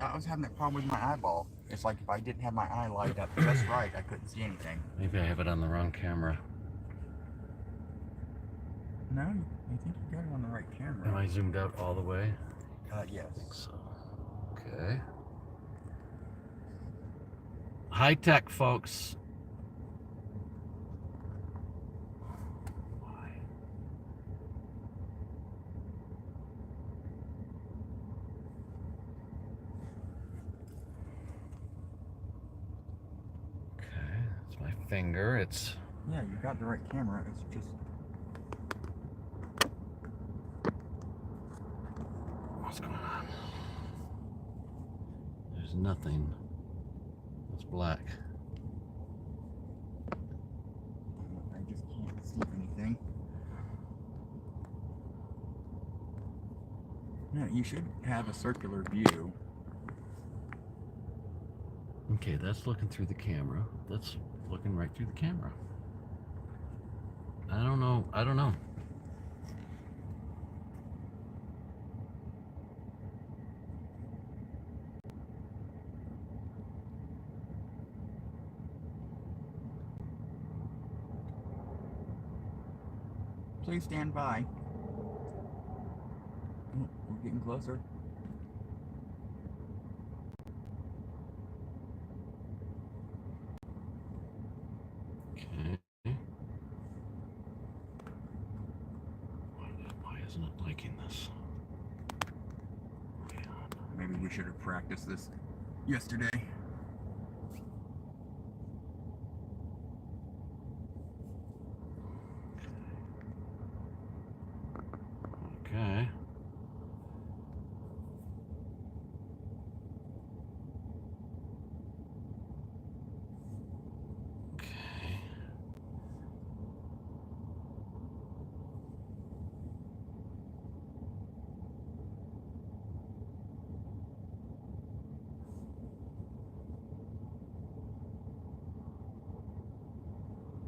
I was having that problem with my eyeball. It's like if I didn't have my eye light up just right, I couldn't see anything. Maybe I have it on the wrong camera. No, I think you got it on the right camera. Am I zoomed out all the way? Yes. I think so. Okay. High tech, folks. Finger, it's... Yeah, you got the right camera, it's just... What's going on? There's nothing. It's black. I just can't see anything. No, you should have a circular view. Okay, that's looking through the camera. That's looking right through the camera. I don't know. Please stand by. Oh, we're getting closer. Maybe we should have practiced this yesterday. Okay.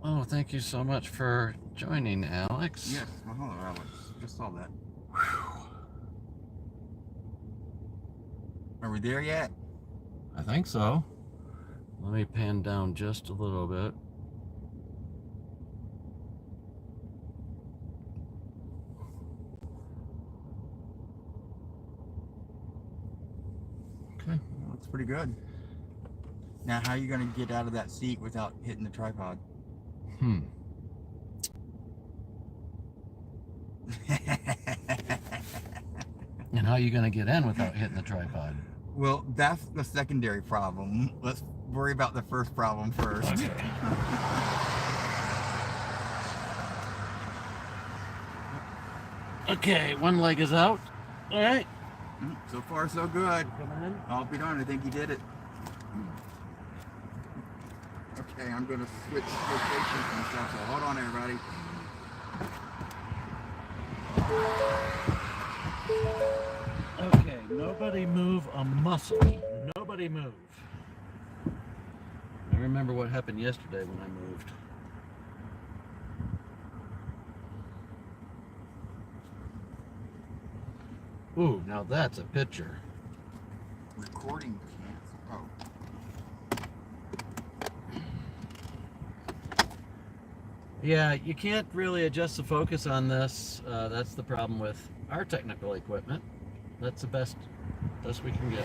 Oh, thank you so much for joining, Alex. Yes, well, hello, Alex. Just saw that. Whew. Are we there yet? I think so. Let me pan down just a little bit. Okay. Well, looks pretty good. Now, how are you going to get out of that seat without hitting the tripod? And how are you going to get in without hitting the tripod? Well, that's the secondary problem. Let's worry about the first problem first. Okay. Okay, one leg is out. All right. So far, so good. I'll be darned, I think he did it. Okay, I'm going to switch locations and stuff, so hold on, everybody. Okay, nobody move a muscle. Nobody move. I remember what happened yesterday when I moved. Ooh, now that's a picture. Recording can't. Oh. Yeah, you can't really adjust the focus on this. That's the problem with our technical equipment. That's the best we can get.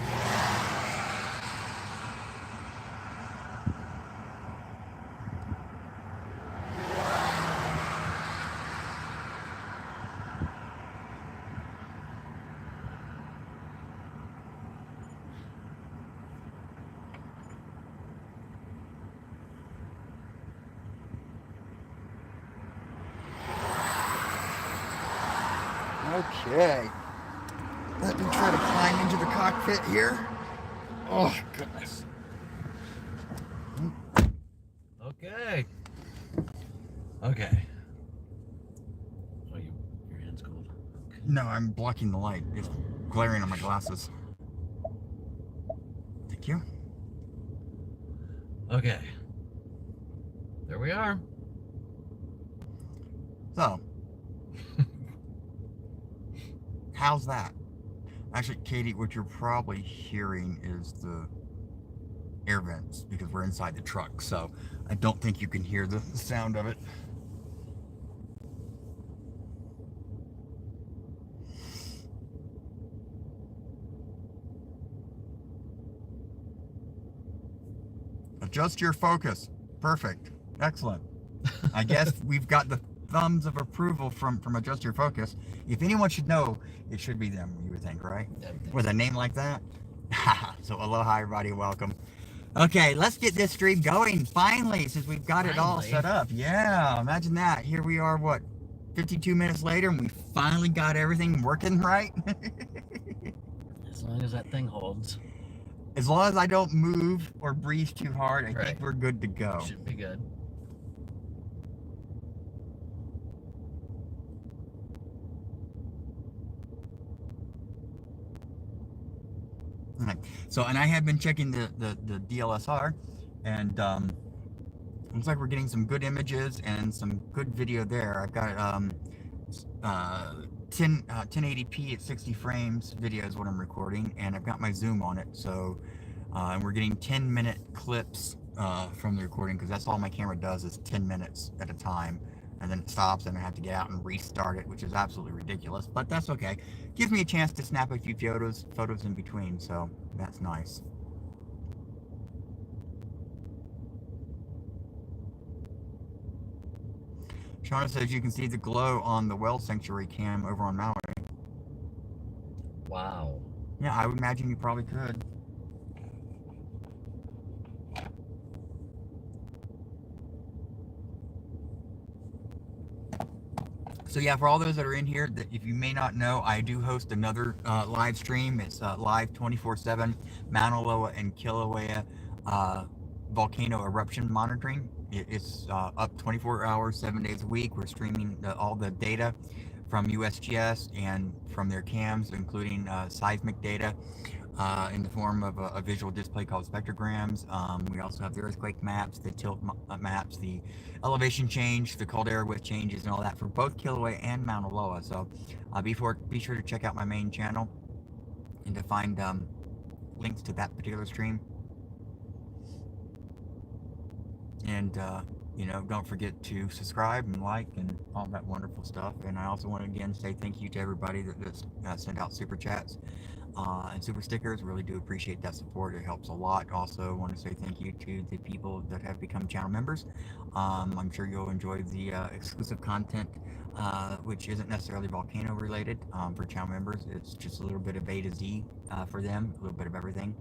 Okay. Let me try to climb into the cockpit here. Oh, goodness. Okay. Okay. Oh, your hand's cold. Okay. No, I'm blocking the light. It's glaring on my glasses. Thank you. Okay. There we are. So, how's that? Actually, Katie, what you're probably hearing is the air vents because we're inside the truck, so I don't think you can hear the sound of it. Adjust your focus. Perfect. Excellent. I guess we've got the thumbs of approval from Adjust Your Focus. If anyone should know, it should be them, you would think, right? With a name like that? So aloha, everybody. Welcome. Okay, let's get this stream going finally, since we've got it all set up. Yeah, imagine that. Here we are, what, 52 minutes later, and we finally got everything working right? As long as that thing holds. As long as I don't move or breathe too hard, I think we're good to go. Should be good. So, and I have been checking the DLSR, and looks like we're getting some good images and some good video there. I've got 1080p at 60 frames video is what I'm recording, and I've got my zoom on it. So, and we're getting 10-minute clips from the recording, because that's all my camera does is 10 minutes at a time. And then it stops, and I have to get out and restart it, which is absolutely ridiculous, but that's okay. Gives me a chance to snap a few photos in between, so that's nice. Shauna says you can see the glow on the Well Sanctuary cam over on Maui. Wow. Yeah, I would imagine you probably could. So yeah, for all those that are in here, that if you may not know, I do host another live stream. It's live 24/7 Mauna Loa and Kilauea volcano eruption monitoring. It's up 24 hours, 7 days a week. We're streaming all the data from USGS and from their cams, including seismic data in the form of a visual display called spectrograms. We also have the earthquake maps, the tilt maps, the elevation change, the cold air width changes, and all that for both Kilauea and Mauna Loa. So be sure to check out my main channel and to find links to that particular stream. And don't forget to subscribe and like and all that wonderful stuff. And I also want to again say thank you to everybody that sent out super chats and super stickers. Really do appreciate that support. It helps a lot. Also want to say thank you to the people that have become channel members. I'm sure you'll enjoy the exclusive content, which isn't necessarily volcano related for channel members. It's just a little bit of A to Z for them, a little bit of everything.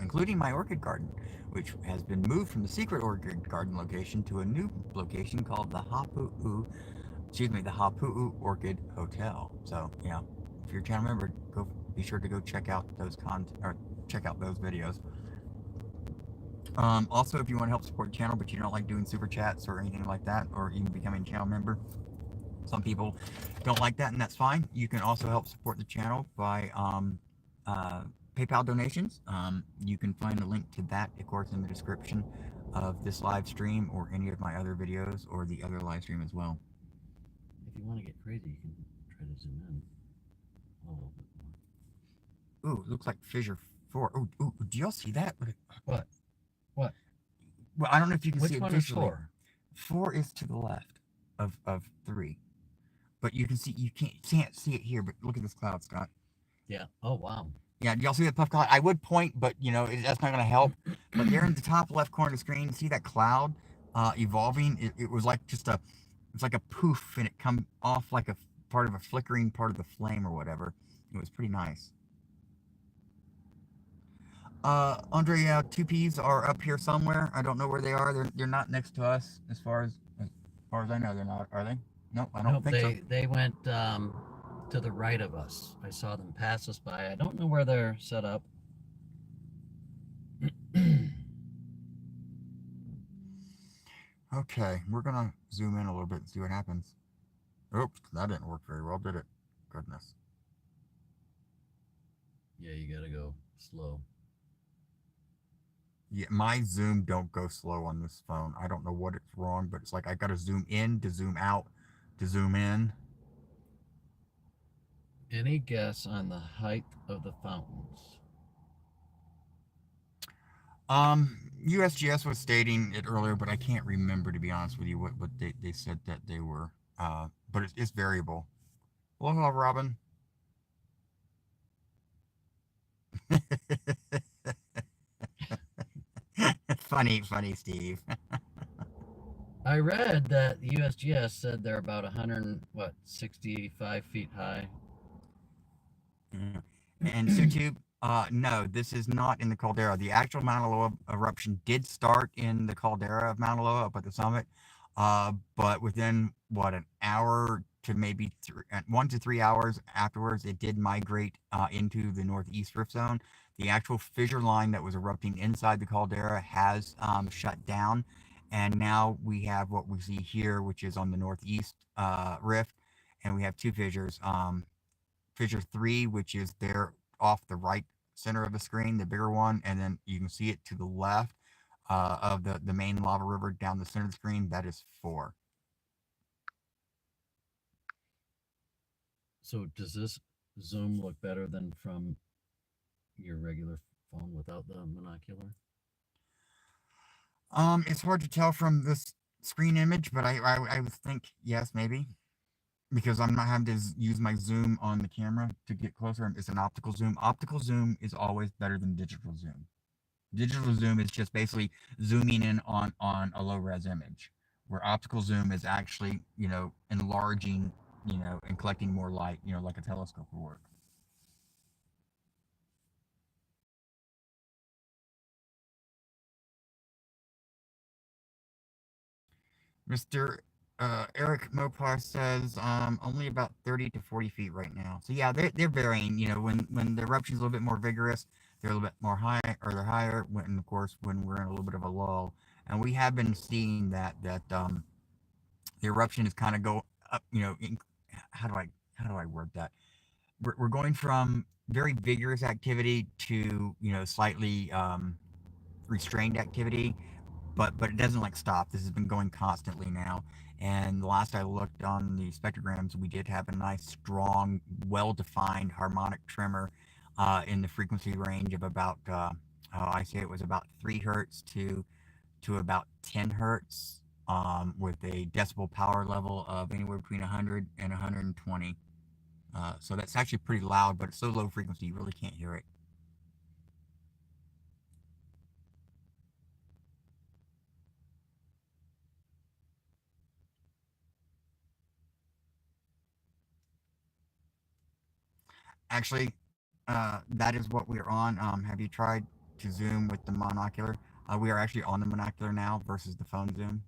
Including my orchid garden, which has been moved from the secret orchid garden location to a new location called the Hapau Orchid Hotel. So, if you're a channel member, be sure to go check out those videos. Also, if you want to help support the channel, but you don't like doing super chats or anything like that, or even becoming a channel member, some people don't like that, and that's fine. You can also help support the channel by PayPal donations. You can find a link to that, of course, in the description of this live stream or any of my other videos or the other live stream as well. If you want to get crazy, you can try to zoom in a little bit more. Ooh, looks like fissure 4. Ooh, do y'all see that? What? What? Well, I don't know if you can see it visually. Which one is 4? 4 is to the left of 3. But you can't see it here, but look at this cloud, Scott. Yeah. Oh, wow. Yeah, y'all see that puff cloud? I would point, but that's not going to help. But there in the top left corner of the screen, see that cloud evolving? It was like it's like a poof, and it come off like a part of a flickering part of the flame or whatever. It was pretty nice. Andre, 2Ps are up here somewhere. I don't know where they are. They're not next to us as far as I know. They're not. Are they? Nope, I don't think so. They went to the right of us. I saw them pass us by. I don't know where they're set up. Okay, we're gonna zoom in a little bit and see what happens. Oops, that didn't work very well, did it? Goodness. Yeah, you gotta go slow. Yeah, my zoom don't go slow on this phone. I don't know what it's wrong, but it's like I gotta zoom in to zoom out to zoom in. Any guess on the height of the fountains? USGS was stating it earlier, but I can't remember, to be honest with you, what they said that they were. But it's variable. Aloha, Robin. Funny, Steve. I read that the USGS said they're about 100, what, 65 feet high. Yeah. And Sutu, no, this is not in the caldera. The actual Mauna Loa eruption did start in the caldera of Mauna Loa up at the summit, but within what, an hour to maybe 1 to 3 hours afterwards, it did migrate into the northeast rift zone. The actual fissure line that was erupting inside the caldera has shut down, and now we have what we see here, which is on the northeast rift, and we have two fissures. Fissure 3, which is there off the right center of the screen, the bigger one, and then you can see it to the left of the main lava river down the center of the screen. That is 4. So does this zoom look better than from your regular phone without the monocular? It's hard to tell from this screen image, but I would think yes, maybe. Because I'm not having to use my zoom on the camera to get closer. It's an optical zoom. Optical zoom is always better than digital zoom. Digital zoom is just basically zooming in on a low res image, where optical zoom is actually, enlarging, and collecting more light, like a telescope would work. Mr. Eric Mopar says only about 30 to 40 feet right now. So yeah, they're varying. When the eruption is a little bit more vigorous, they're a little bit more high, or they're higher. When, of course, when we're in a little bit of a lull, and we have been seeing that the eruption is kind of go up. How do I word that? We're going from very vigorous activity to slightly restrained activity, but it doesn't like stop. This has been going constantly now. And the last I looked on the spectrograms, we did have a nice, strong, well-defined harmonic tremor in the frequency range of about, I say it was about 3 hertz to about 10 hertz, with a decibel power level of anywhere between 100 and 120. So that's actually pretty loud, but it's so low frequency you really can't hear it. Actually, that is what we're on. Have you tried to zoom with the monocular? We are actually on the monocular now versus the phone zoom.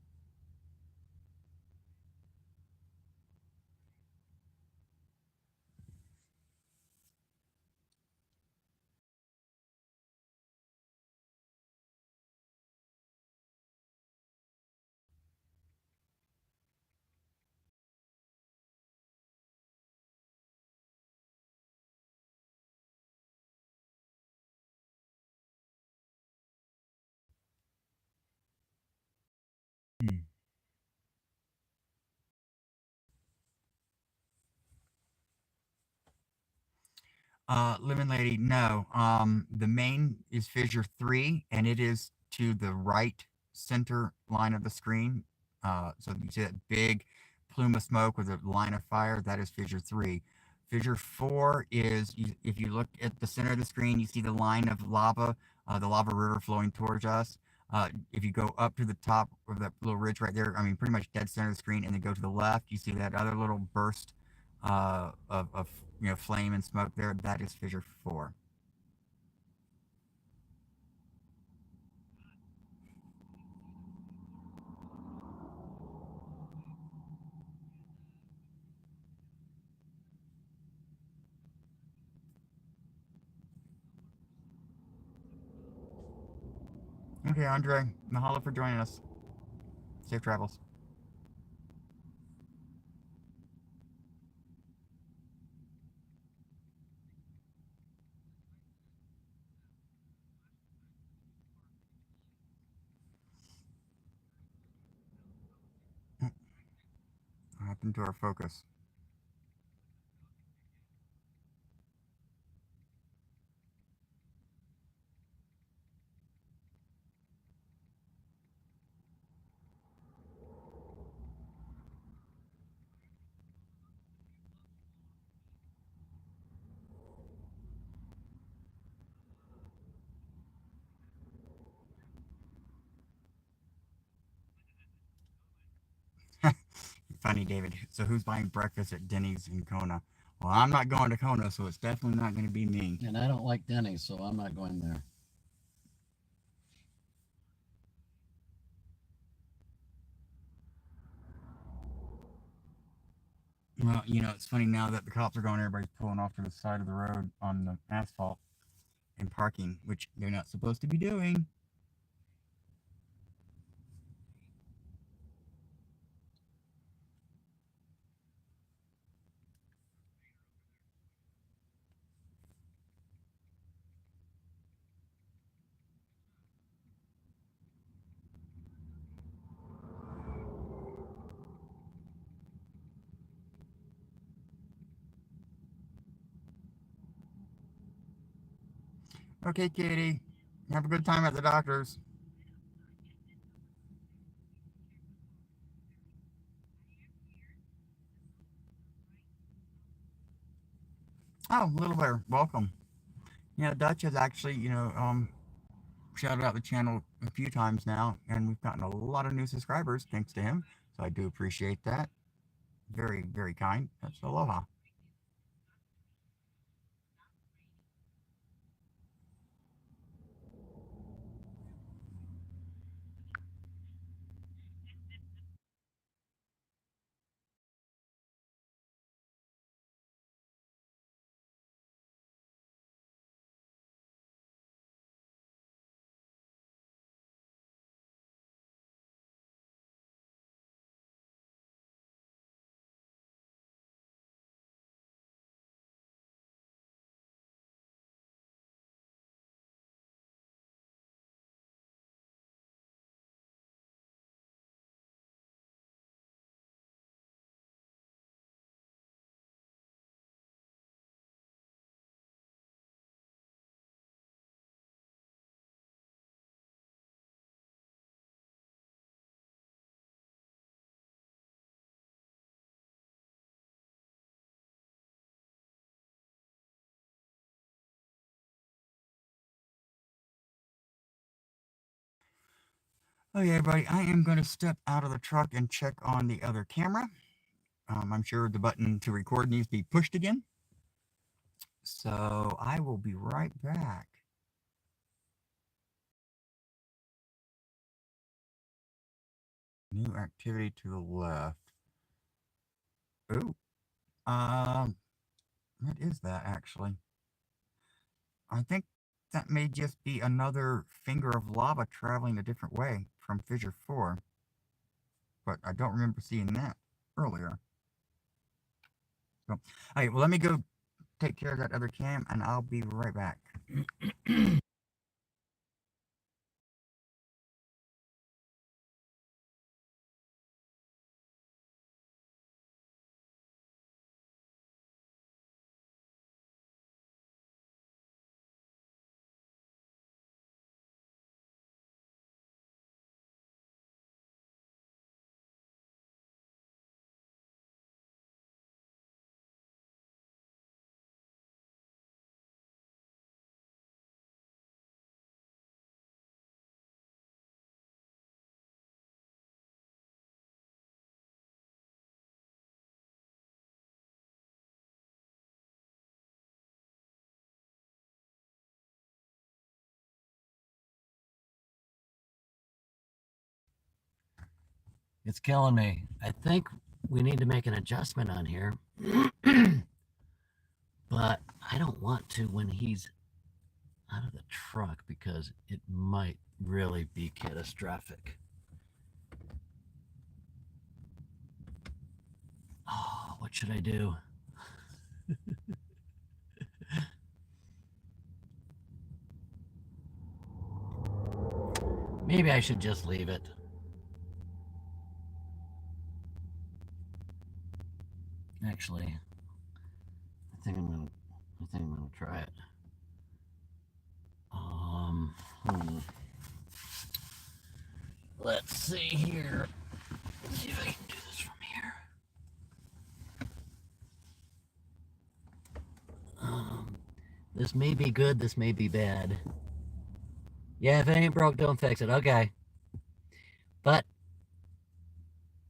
Hmm. Lemon Lady, no. The main is fissure 3, and it is to the right center line of the screen. So you see that big plume of smoke with a line of fire. That is fissure 3. Fissure 4 is, if you look at the center of the screen, you see the line of lava, the lava river flowing towards us. If you go up to the top of that little ridge right there, I mean, pretty much dead center of the screen, and then go to the left, you see that other little burst of flame and smoke there. That is fissure 4. Okay, Andre, mahalo for joining us. Safe travels. What happened to our focus? Funny, David. So who's buying breakfast at Denny's in Kona? Well, I'm not going to Kona, so it's definitely not going to be me. And I don't like Denny's, so I'm not going there. Well, it's funny now that the cops are going, everybody's pulling off to the side of the road on the asphalt and parking, which they're not supposed to be doing. Okay, Katie. Have a good time at the doctor's. Oh, Little Bear, welcome. Yeah, Dutch has actually, shouted out the channel a few times now, and we've gotten a lot of new subscribers thanks to him. So I do appreciate that. Very, very kind. That's aloha. Okay, everybody, I am going to step out of the truck and check on the other camera. I'm sure the button to record needs to be pushed again. So I will be right back. New activity to the left. Ooh. What is that actually? I think that may just be another finger of lava traveling a different way from Fissure 4. But I don't remember seeing that earlier. So, alright, well, let me go take care of that other cam, and I'll be right back. It's killing me. I think we need to make an adjustment on here. But I don't want to when he's out of the truck because it might really be catastrophic. Oh, what should I do? Maybe I should just leave it. Actually, I think I'm gonna try it. Let's see here. Let's see if I can do this from here. This may be good, this may be bad. Yeah, if it ain't broke, don't fix it. Okay. But,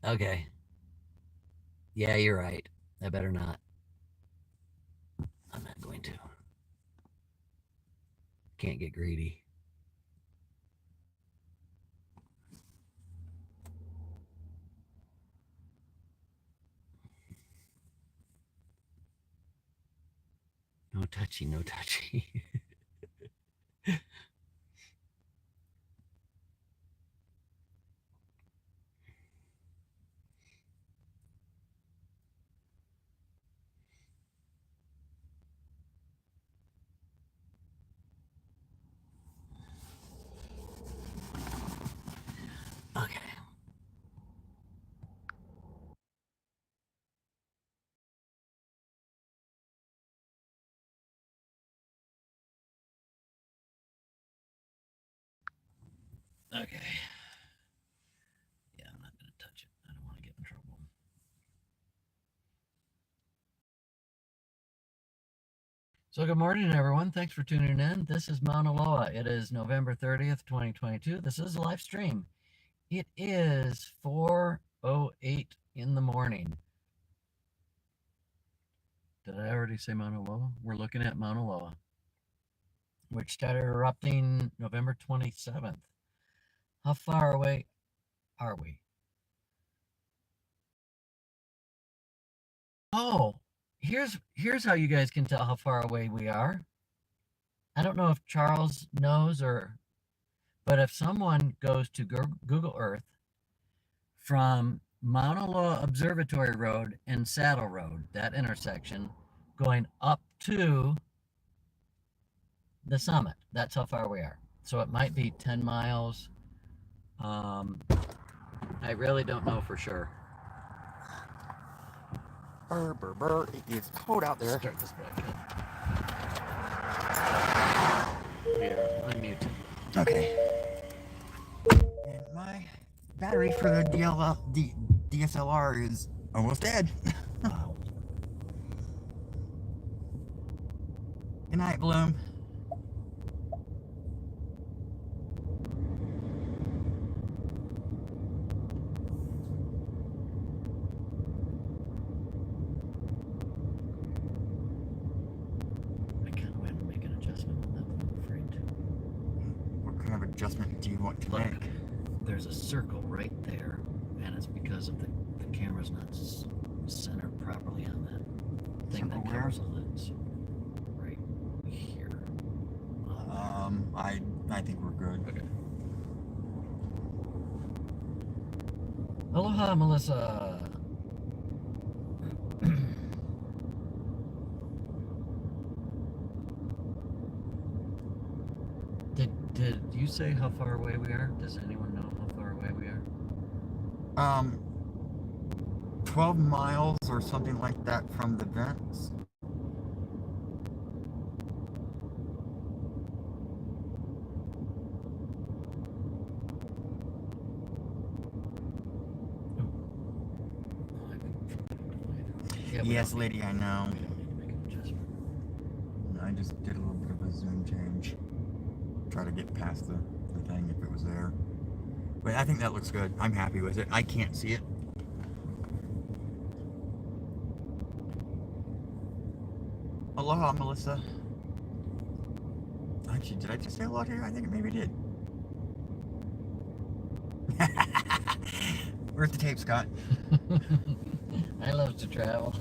okay. Yeah, you're right. I better not. I'm not going to. Can't get greedy. No touchy, no touchy. Okay. Okay. Yeah, I'm not going to touch it. I don't want to get in trouble. So good morning, everyone. Thanks for tuning in. This is Mauna Loa. It is November 30th, 2022. This is a live stream. It is 4:08 in the morning. Did I already say Mauna Loa? We're looking at Mauna Loa, which started erupting November 27th. How far away are we? Oh, here's how you guys can tell how far away we are. I don't know if Charles knows but if someone goes to Google Earth from Mauna Loa Observatory Road and Saddle Road, that intersection, going up to the summit, that's how far we are. So it might be 10 miles. I really don't know for sure. Burr, burr, burr. It is cold out there. Start this back up. Here, unmute. Okay. And my battery for the DSLR is almost dead. Wow. Good night, Bloom. I kind of want to make an adjustment on that one, I'm afraid to. What kind of adjustment do you want to Look, make? there's a circle right there, and it's because of the camera's not centered properly on that thing that covers the lens. Right here. I think we're good. Okay. Aloha, Melissa. Did you say how far away we are? Does anyone know how far away we are? 12 miles or something like that from the vents. Yeah, yes, lady, I know. We don't need to make an adjustment. I just did a little bit of a zoom change. Try to get past the thing if it was there. But I think that looks good. I'm happy with it. I can't see it. Aloha, Melissa. Actually, did I just say hello to you? I think maybe I did. Where's the tape, Scott? I love to travel.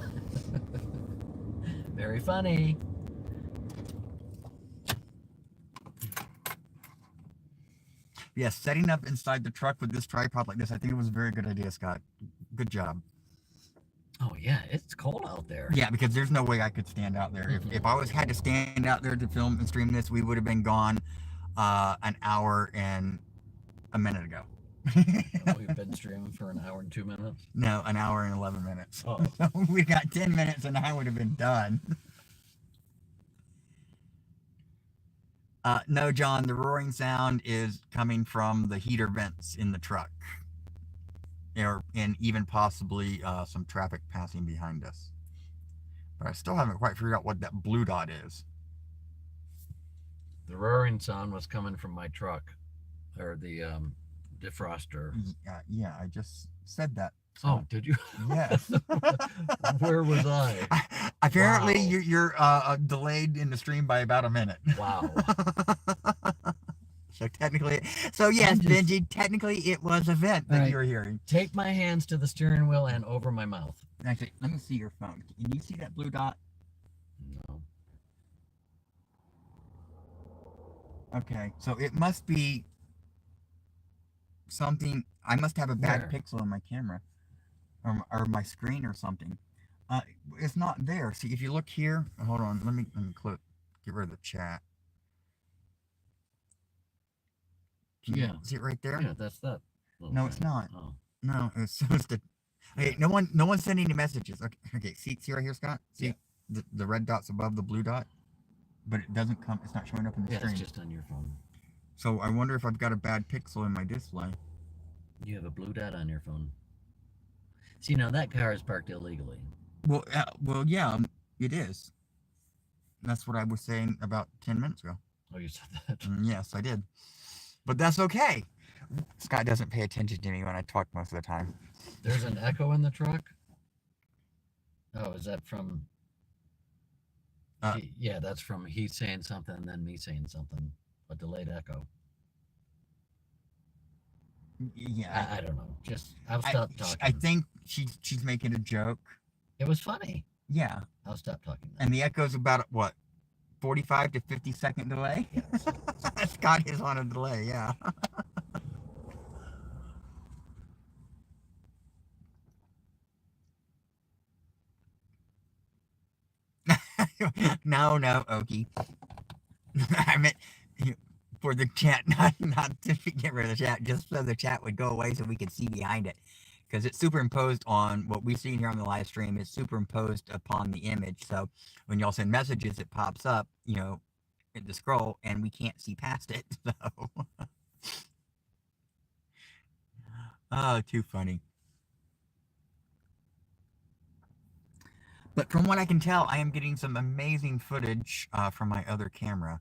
Very funny. Yes, setting up inside the truck with this tripod like this, I think it was a very good idea, Scott. Good job. Oh yeah, it's cold out there. Yeah, because there's no way I could stand out there. If I had to stand out there to film and stream this, we would have been gone an hour and a minute ago. We've been streaming for an hour and 2 minutes. No, an hour and 11 minutes. Oh. So we got 10 minutes and I would have been done. No, John, the roaring sound is coming from the heater vents in the truck. And even possibly some traffic passing behind us. But I still haven't quite figured out what that blue dot is. The roaring sound was coming from my truck, or the defroster. Yeah, I just said that So, Oh, did you? yes. Where was I? Apparently, Wow. you're delayed in the stream by about a minute. Wow. So technically, so yes, Benji, technically it was a vent that you were hearing. Take my hands to the steering wheel and over my mouth. Actually, let me see your phone. Can you see that blue dot? No. Okay, so it must be something. I must have a bad pixel in my camera, or my screen or something. It's not there. See, if you look here, hold on. Let me get rid of the chat. Can you see it right there? Yeah, that's that. No, it's not. Oh. No, it's supposed to. Okay, no one's sending any messages. Okay. See right here, Scott. See the red dot's above the blue dot, but it doesn't come. It's not showing up in the screen. It's just on your phone. So I wonder if I've got a bad pixel in my display. You have a blue dot on your phone. See, now that car is parked illegally. Well, yeah, it is. That's what I was saying about 10 minutes ago. Oh, you said that? Yes, I did. But that's okay. Scott doesn't pay attention to me when I talk most of the time. There's an echo in the truck? Oh, is that from... yeah, that's from he saying something and then me saying something. A delayed echo. Yeah. I don't know. I'll stop talking. I think she's making a joke. It was funny. Yeah. I'll stop talking now. And the echo's about, what, 45 to 50 second delay? Yes. Scott is on a delay, yeah. No, Okie. I meant for the chat, not to get rid of the chat, just so the chat would go away so we could see behind it. Because it's superimposed on what we see here on the live stream is superimposed upon the image. So when y'all send messages, it pops up, in the scroll, and we can't see past it. So, oh, too funny. But from what I can tell, I am getting some amazing footage from my other camera.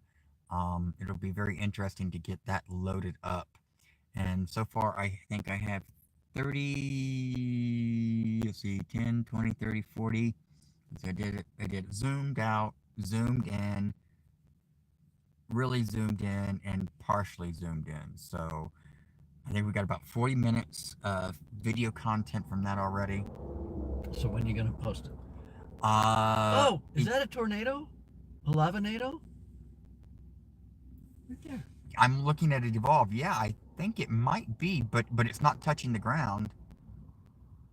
It'll be very interesting to get that loaded up. And so far, I think I have 30, let's see, 10, 20, 30, 40. So I did it zoomed out, zoomed in, really zoomed in, and partially zoomed in. So I think we got about 40 minutes of video content from that already. So when are you going to post it? Is that a tornado? A lava-nado? Right there. I'm looking at it evolve. Yeah, I think it might be, but it's not touching the ground.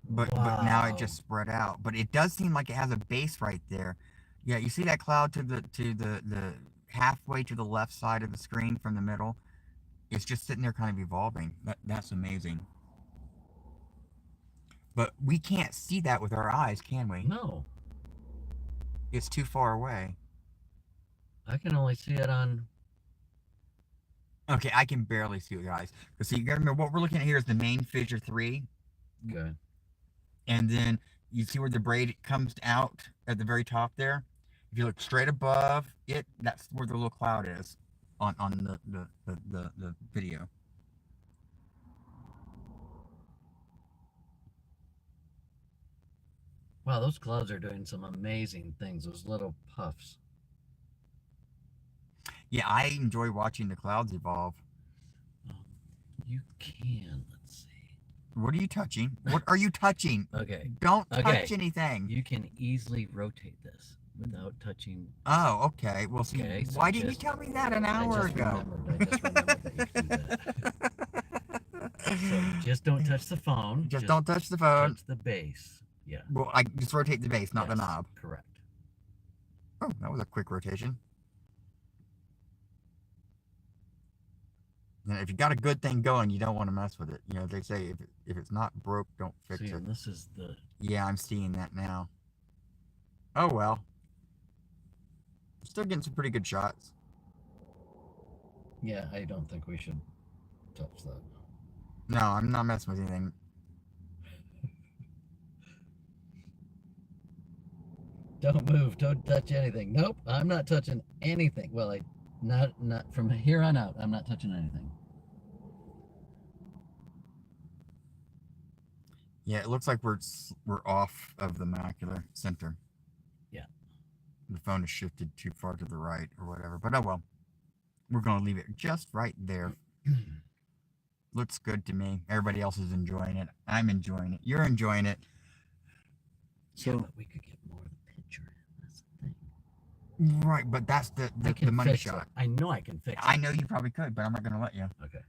But now it just spread out. But it does seem like it has a base right there. Yeah, you see that cloud to the halfway to the left side of the screen from the middle? It's just sitting there kind of evolving. That's amazing. But we can't see that with our eyes, can we? No. It's too far away. I can only see it on... Okay, I can barely see with your eyes. Because see, you gotta remember, what we're looking at here is the main fissure 3. Okay. And then you see where the braid comes out at the very top there? If you look straight above it, that's where the little cloud is on the video. Wow, those clouds are doing some amazing things, those little puffs. Yeah, I enjoy watching the clouds evolve. You can, let's see. What are you touching? What are you touching? Okay. Don't touch anything. You can easily rotate this without touching. Oh, okay. Well, see, so why didn't you tell me that an hour ago? I just remembered that you can do that. So just don't touch the phone. Just don't touch the phone. Touch the base. Yeah. Well, I just rotate the base, not the knob. Correct. Oh, that was a quick rotation. If you got a good thing going, you don't want to mess with it. They say if it's not broke, don't fix it. And this is the... Yeah, I'm seeing that now. Oh, well. Still getting some pretty good shots. Yeah, I don't think we should touch that. No, I'm not messing with anything. Don't move. Don't touch anything. Nope, I'm not touching anything. Well, not from here on out. I'm not touching anything. Yeah, it looks like we're off of the macular center. Yeah. The phone is shifted too far to the right or whatever. But oh well. We're going to leave it just right there. Looks good to me. Everybody else is enjoying it. I'm enjoying it. You're enjoying it. So, yeah, but we could get more of the picture in. That's the thing. Right, but that's the money shot. It. I know I can fix it. I know you probably could, but I'm not going to let you. Okay.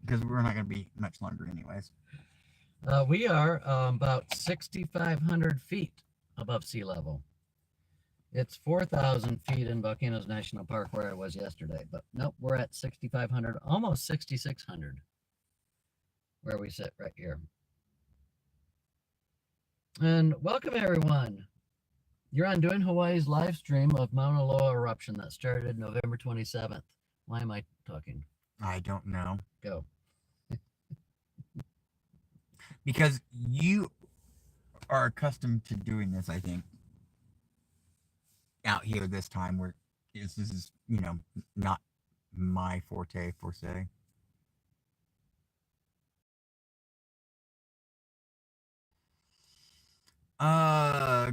Because we're not going to be much longer anyways. We are about 6,500 feet above sea level. It's 4,000 feet in Volcanoes National Park where I was yesterday, but nope, we're at 6,500, almost 6,600 where we sit right here. And welcome everyone. You're on Doing Hawaii's live stream of Mauna Loa Eruption that started November 27th. Why am I talking? I don't know. Go. Because you are accustomed to doing this, I think. Out here this time, where this is, not my forte, per se.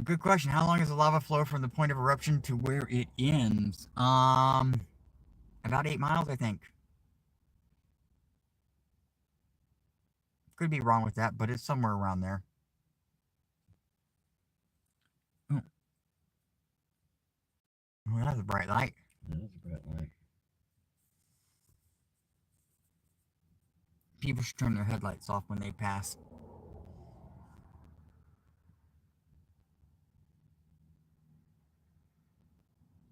Good question. How long is the lava flow from the point of eruption to where it ends? About 8 miles, I think. Could be wrong with that, but it's somewhere around there. Oh, that's a bright light. That is a bright light. People should turn their headlights off when they pass.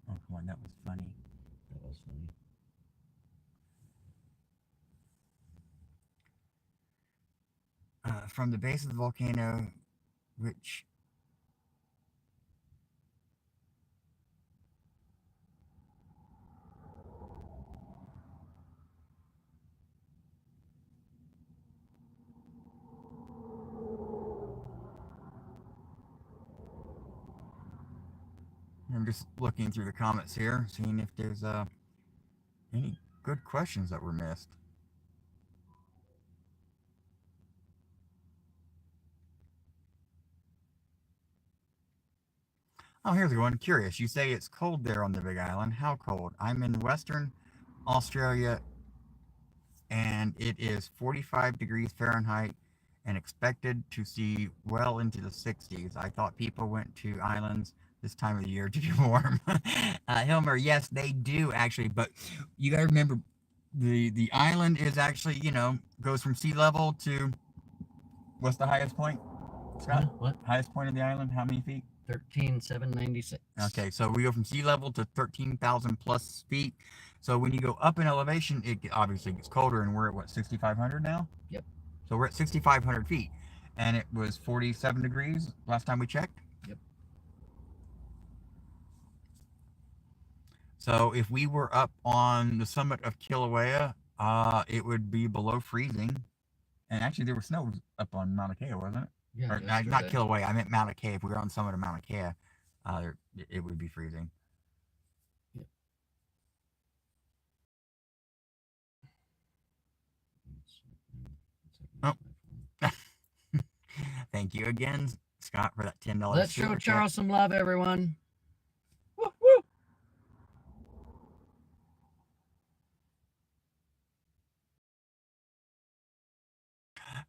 Oh, come on, that was funny. That was funny. From the base of the volcano, which I'm just looking through the comments here, seeing if there's any good questions that were missed. Oh, here's a one. Curious. You say it's cold there on the Big Island. How cold? I'm in Western Australia, and it is 45 degrees Fahrenheit and expected to see well into the 60s. I thought people went to islands this time of the year to be warm. Hilmer, yes, they do actually, but you got to remember the island is actually, goes from sea level to what's the highest point? Scott? What? Highest point of the island? How many feet? 13,796. Okay, so we go from sea level to 13,000 plus feet. So when you go up in elevation, it obviously gets colder, and we're at what, 6,500 now? Yep. So we're at 6,500 feet, and it was 47 degrees last time we checked. Yep. So if we were up on the summit of Kilauea, it would be below freezing. And actually, there was snow up on Mauna Kea, wasn't it? Yeah. Or, not Kilauea. I meant Mauna Kea. If we were on the summit of Mauna Kea, it would be freezing. Yep. Oh. Thank you again, Scott, for that $10. Let's show Charles some love, everyone. Woo, woo.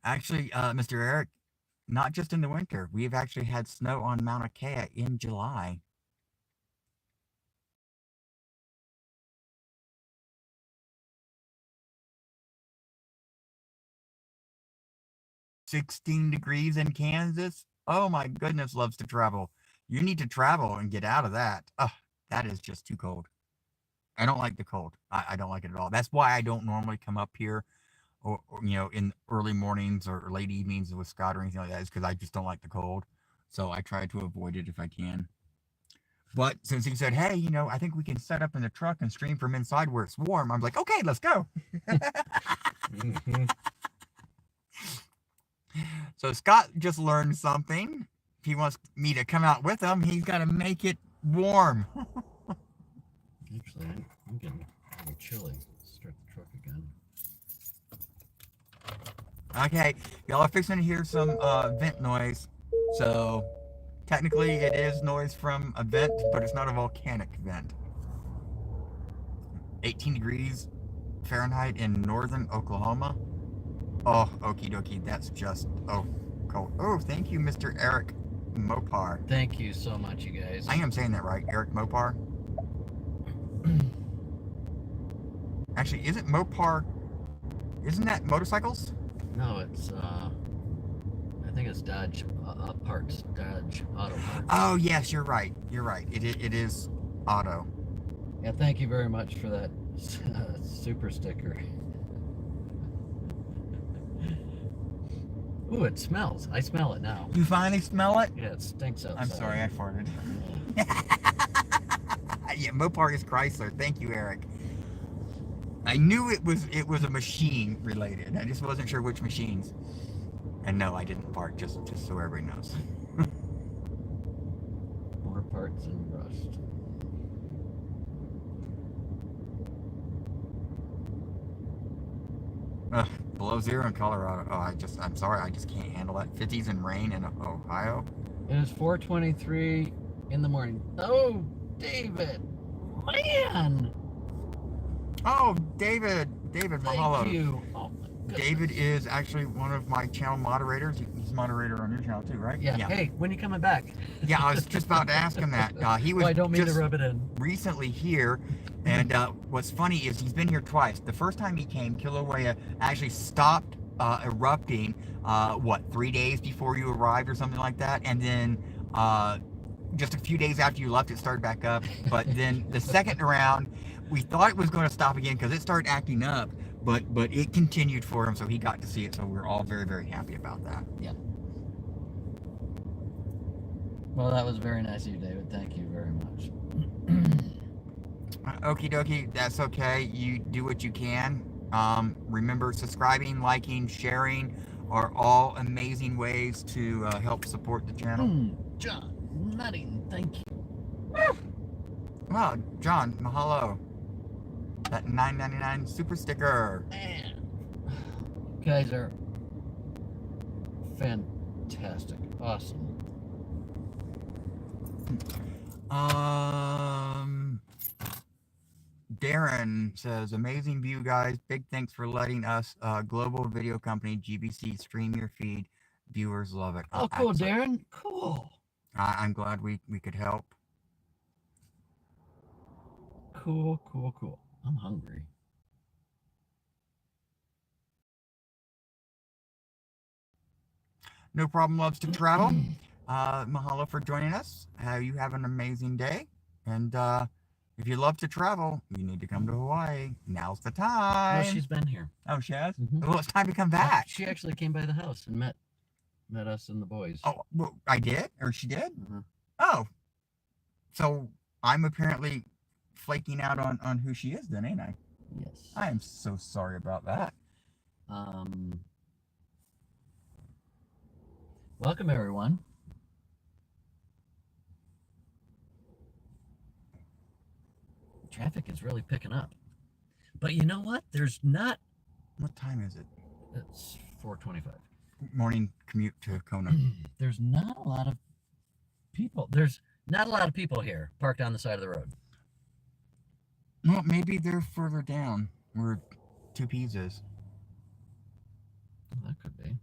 Actually, Mr. Eric, not just in the winter. We've actually had snow on Mauna Kea in July. $16 degrees in Kansas. Oh my goodness, loves to travel. You need to travel and get out of that. Oh, that is just too cold. I don't like the cold. I don't like it at all. That's why I don't normally come up here, or in early mornings or late evenings with Scott or anything like that. Is because I just don't like the cold. So I try to avoid it if I can. But since he said, hey, I think we can set up in the truck and stream from inside where it's warm, I'm like, okay, let's go. Mm-hmm. So Scott just learned something. If he wants me to come out with him, he's got to make it warm. Actually, I'm getting a little chilly. Let's start the truck again. Okay, y'all are fixing to hear some vent noise. So technically, it is noise from a vent, but it's not a volcanic vent. 18 degrees Fahrenheit in northern Oklahoma. Oh, okie dokie, that's just cold. Oh, thank you, Mr. Eric Mopar. Thank you so much, you guys. I am saying that right, Eric Mopar. Actually, isn't Mopar? Isn't that motorcycles? No, it's I think it's Dodge parts, Dodge Auto Parts. Oh yes, you're right. You're right. It is auto. Yeah, thank you very much for that super sticker. Ooh, it smells. I smell it now. You finally smell it? Yeah, it stinks outside. I'm sorry, I farted. Yeah, Mopar is Chrysler. Thank you, Eric. I knew it was a machine related. I just wasn't sure which machines. And no, I didn't fart. Just so everybody knows. More parts and rust. Below zero in Colorado. Oh, I'm sorry, I just can't handle that. 50s and rain in Ohio. It is 4:23 in the morning. Oh, David, man. Oh, David, mahalo. Thank you. Oh my goodness. David is actually one of my channel moderators. He's a moderator on your channel too, right? Yeah. Hey, when are you coming back? Yeah, I was just about to ask him that. He was I don't mean to rub it in. Recently here, and what's funny is he's been here twice. The first time he came, Kilauea actually stopped erupting, 3 days before you arrived or something like that, and then just a few days after you left, it started back up. But then the second round, we thought it was going to stop again because it started acting up, but it continued for him, so he got to see it. So we're all very, very happy about that. Yeah. Well, that was very nice of you, David. Thank you very much. Okie dokie, that's okay. You do what you can. Remember, subscribing, liking, sharing are all amazing ways to help support the channel. John, nutting, thank you. Well, John, mahalo. That $9.99 super sticker. Man, you guys are fantastic, awesome. Darren says, amazing view, guys. Big thanks for letting us, global video company GBC, stream your feed. Viewers love it. Oh, cool, Darren. Cool. I'm glad we could help. Cool. I'm hungry. No problem, loves to travel. Mahalo for joining us. You have an amazing day. And if you love to travel, you need to come to Hawaii. Now's the time. No, she's been here. Oh, she has? Mm-hmm. Well, it's time to come back. She actually came by the house and met us and the boys. Oh, well, I did? Or she did? Mm-hmm. Oh. So I'm apparently flaking out on who she is then, ain't I? Yes. I am so sorry about that. Welcome, everyone. Traffic is really picking up. But you know what? There's not... What time is it? It's 4:25. Morning commute to Kona. There's not a lot of people. There's not a lot of people here parked on the side of the road. Well, maybe they're further down where Two Peas is. That could be.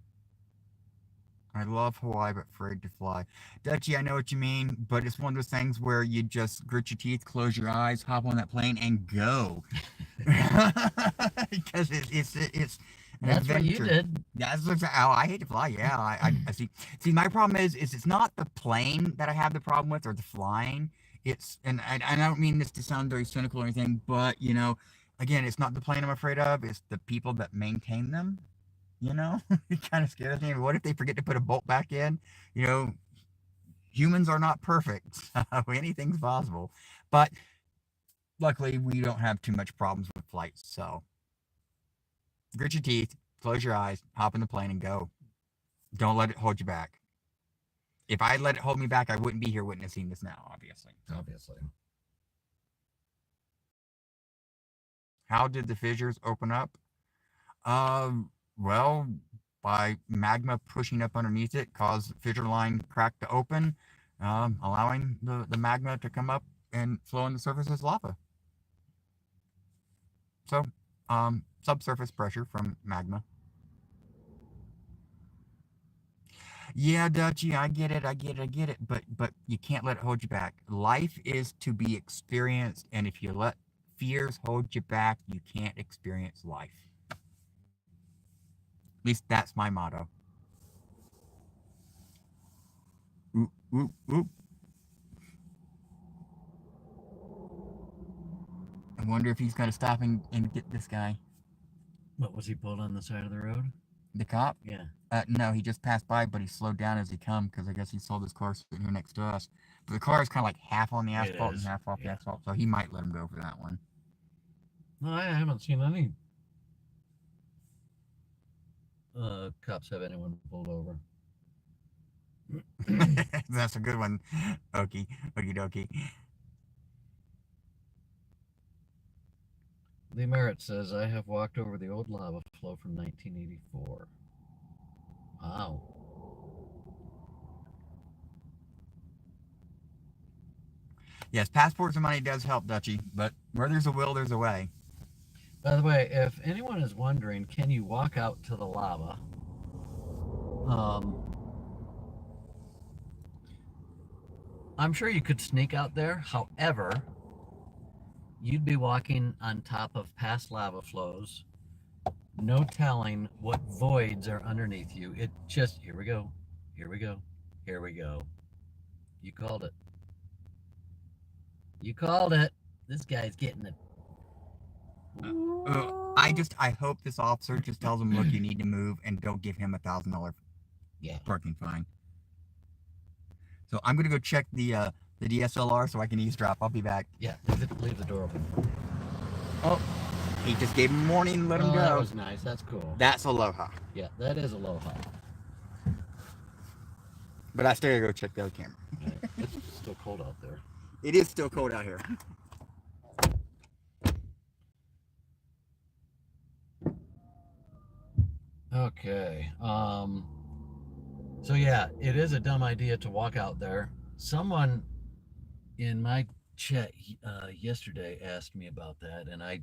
I love Hawaii, but afraid to fly. Dutchie, I know what you mean, but it's one of those things where you just grit your teeth, close your eyes, hop on that plane, and go. Because it's an That's adventure. what you did. That's what I hate to fly. Yeah, I see. See, my problem is it's not the plane that I have the problem with or the flying. It's and I don't mean this to sound very cynical or anything, but again, it's not the plane I'm afraid of. It's the people that maintain them. It kind of scares me. What if they forget to put a bolt back in? Humans are not perfect. So anything's possible. But luckily, we don't have too much problems with flights. So grit your teeth, close your eyes, hop in the plane, and go. Don't let it hold you back. If I let it hold me back, I wouldn't be here witnessing this now, obviously. How did the fissures open up? Well, by magma pushing up underneath it, caused fissure line crack to open, allowing the magma to come up and flow on the surface as lava. So, subsurface pressure from magma. Yeah, Dutchy, I get it, but you can't let it hold you back. Life is to be experienced, and if you let fears hold you back, you can't experience life. At least that's my motto. Oop, oop, oop. I wonder if he's going to stop and get this guy. What, was he pulled on the side of the road? The cop? Yeah. No, he just passed by, but he slowed down as he come because I guess he saw this car sitting here next to us. But the car is kind of like half on the asphalt and half off the asphalt, so he might let him go for that one. No, I haven't seen any cops have anyone pulled over. That's a good one. Okie dokie. Lee Merritt says, I have walked over the old lava flow from 1984. Wow. Yes, passports and money does help, Dutchy, but where there's a will, there's a way. By the way, if anyone is wondering, can you walk out to the lava? I'm sure you could sneak out there. However, you'd be walking on top of past lava flows. No telling what voids are underneath you. It just, here we go, here we go, here we go. You called it. You called it. This guy's getting it. I hope this officer just tells him, look, you need to move, and don't give him $1,000 parking fine. So I'm gonna go check the DSLR so I can eavesdrop. I'll be back. Yeah, leave the door open. Oh, he just gave him a warning. Let him go. That was nice. That's cool. That's aloha. Yeah, that is aloha. But I still gotta go check the other camera. Right. It's still cold out there. It is still cold out here. Okay. So yeah, it is a dumb idea to walk out there. Someone in my chat yesterday asked me about that, and I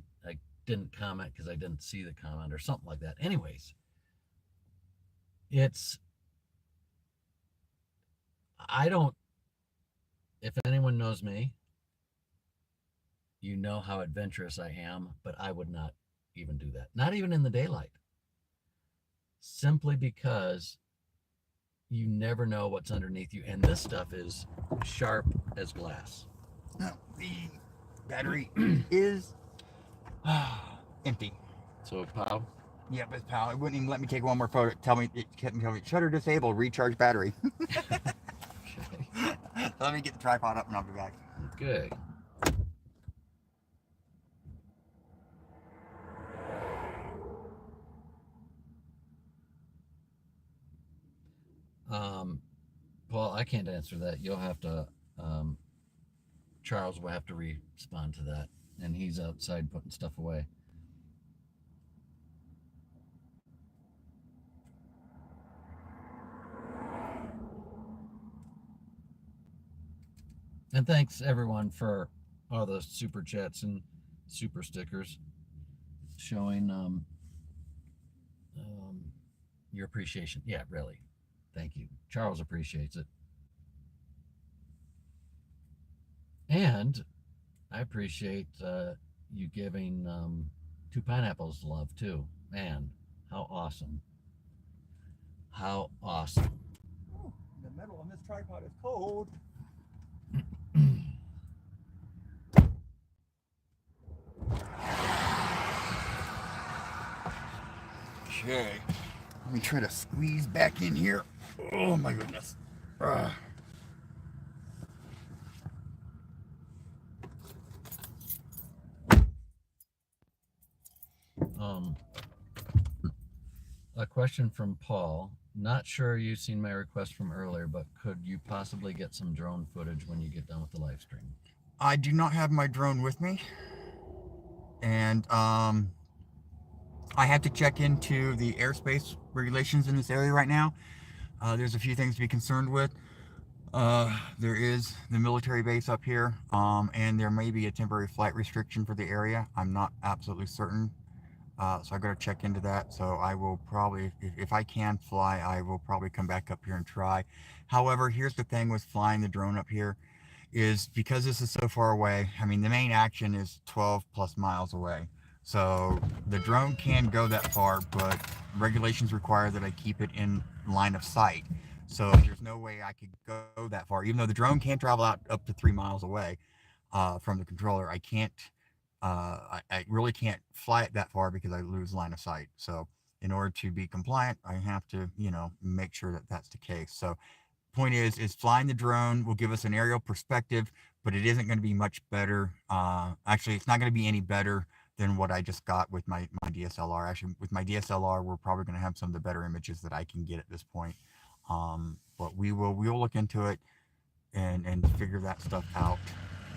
didn't comment because I didn't see the comment or something like that. Anyways, if anyone knows me, you know how adventurous I am, but I would not even do that. Not even in the daylight. Simply because you never know what's underneath you, and this stuff is sharp as glass. No, the battery is empty. So, Apau? Yeah, but pal, it wouldn't even let me take one more photo. Tell me, shutter disabled, recharge battery. Okay. Let me get the tripod up and I'll be back. Okay. Paul, I can't answer that. You'll have to, Charles will have to respond to that. And he's outside putting stuff away. And thanks everyone for all those super chats and super stickers showing your appreciation. Yeah, really. Thank you. Charles appreciates it. And I appreciate you giving 2 pineapples love too. Man, how awesome. How awesome. Oh, the metal on this tripod is cold. Okay. Let me try to squeeze back in here. Oh my goodness. A question from Paul. Not sure you've seen my request from earlier, but could you possibly get some drone footage when you get done with the live stream? I do not have my drone with me. And I have to check into the airspace regulations in this area right now. There's a few things to be concerned with. There is the military base up here, and there may be a temporary flight restriction for the area. I'm not absolutely certain, so I got to check into that. So I will probably, if I can fly, I will probably come back up here and try. However, here's the thing with flying the drone up here is because this is so far away. I mean, the main action is 12 plus miles away. So the drone can go that far, but regulations require that I keep it in line of sight. So there's no way I could go that far, even though the drone can travel out up to 3 miles away from the controller. I can't. I really can't fly it that far because I lose line of sight. So in order to be compliant, I have to, make sure that that's the case. So point is flying the drone will give us an aerial perspective, but it isn't going to be much better. Actually, it's not going to be any better than what I just got with my DSLR. Actually, with my DSLR, we're probably going to have some of the better images that I can get at this point. But we will look into it and figure that stuff out.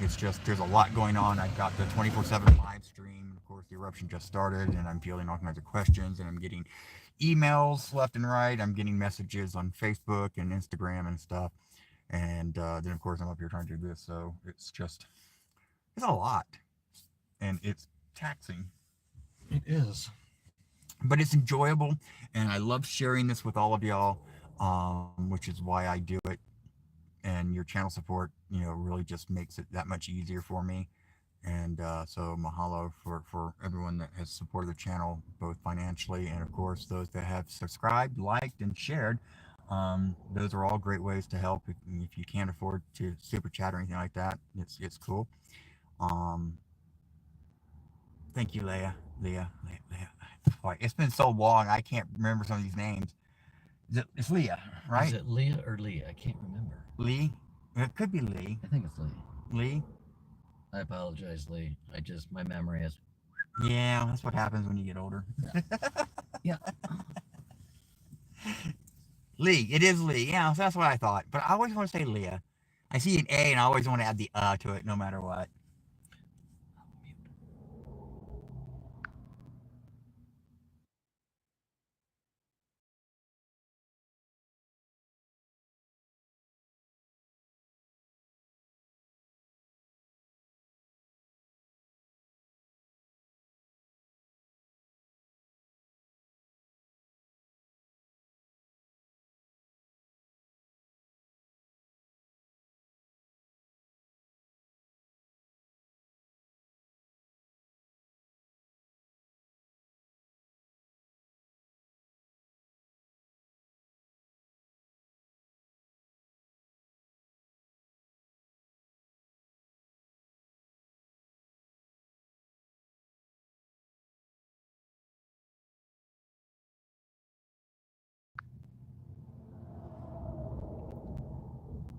It's just there's a lot going on. I've got the 24/7 live stream. Of course, the eruption just started, and I'm fielding all kinds of questions, and I'm getting emails left and right. I'm getting messages on Facebook and Instagram and stuff. And then, of course, I'm up here trying to do this. So it's a lot. And it's taxing. It is. But it's enjoyable. And I love sharing this with all of y'all, which is why I do it. And your channel support, really just makes it that much easier for me. And so mahalo for everyone that has supported the channel, both financially and, of course, those that have subscribed, liked, and shared. Those are all great ways to help. If you can't afford to super chat or anything like that, it's cool. Um, Thank you, Leah. Leah. Boy, it's been so long, I can't remember some of these names. It's Leah, Is right? it Leah or Leah? I can't remember. Lee? It could be Lee. I think it's Lee. Lee? I apologize, Lee. My memory is. Yeah, that's what happens when you get older. Yeah. Lee. It is Lee. Yeah, so that's what I thought. But I always want to say Leah. I see an A and I always want to add the to it no matter what.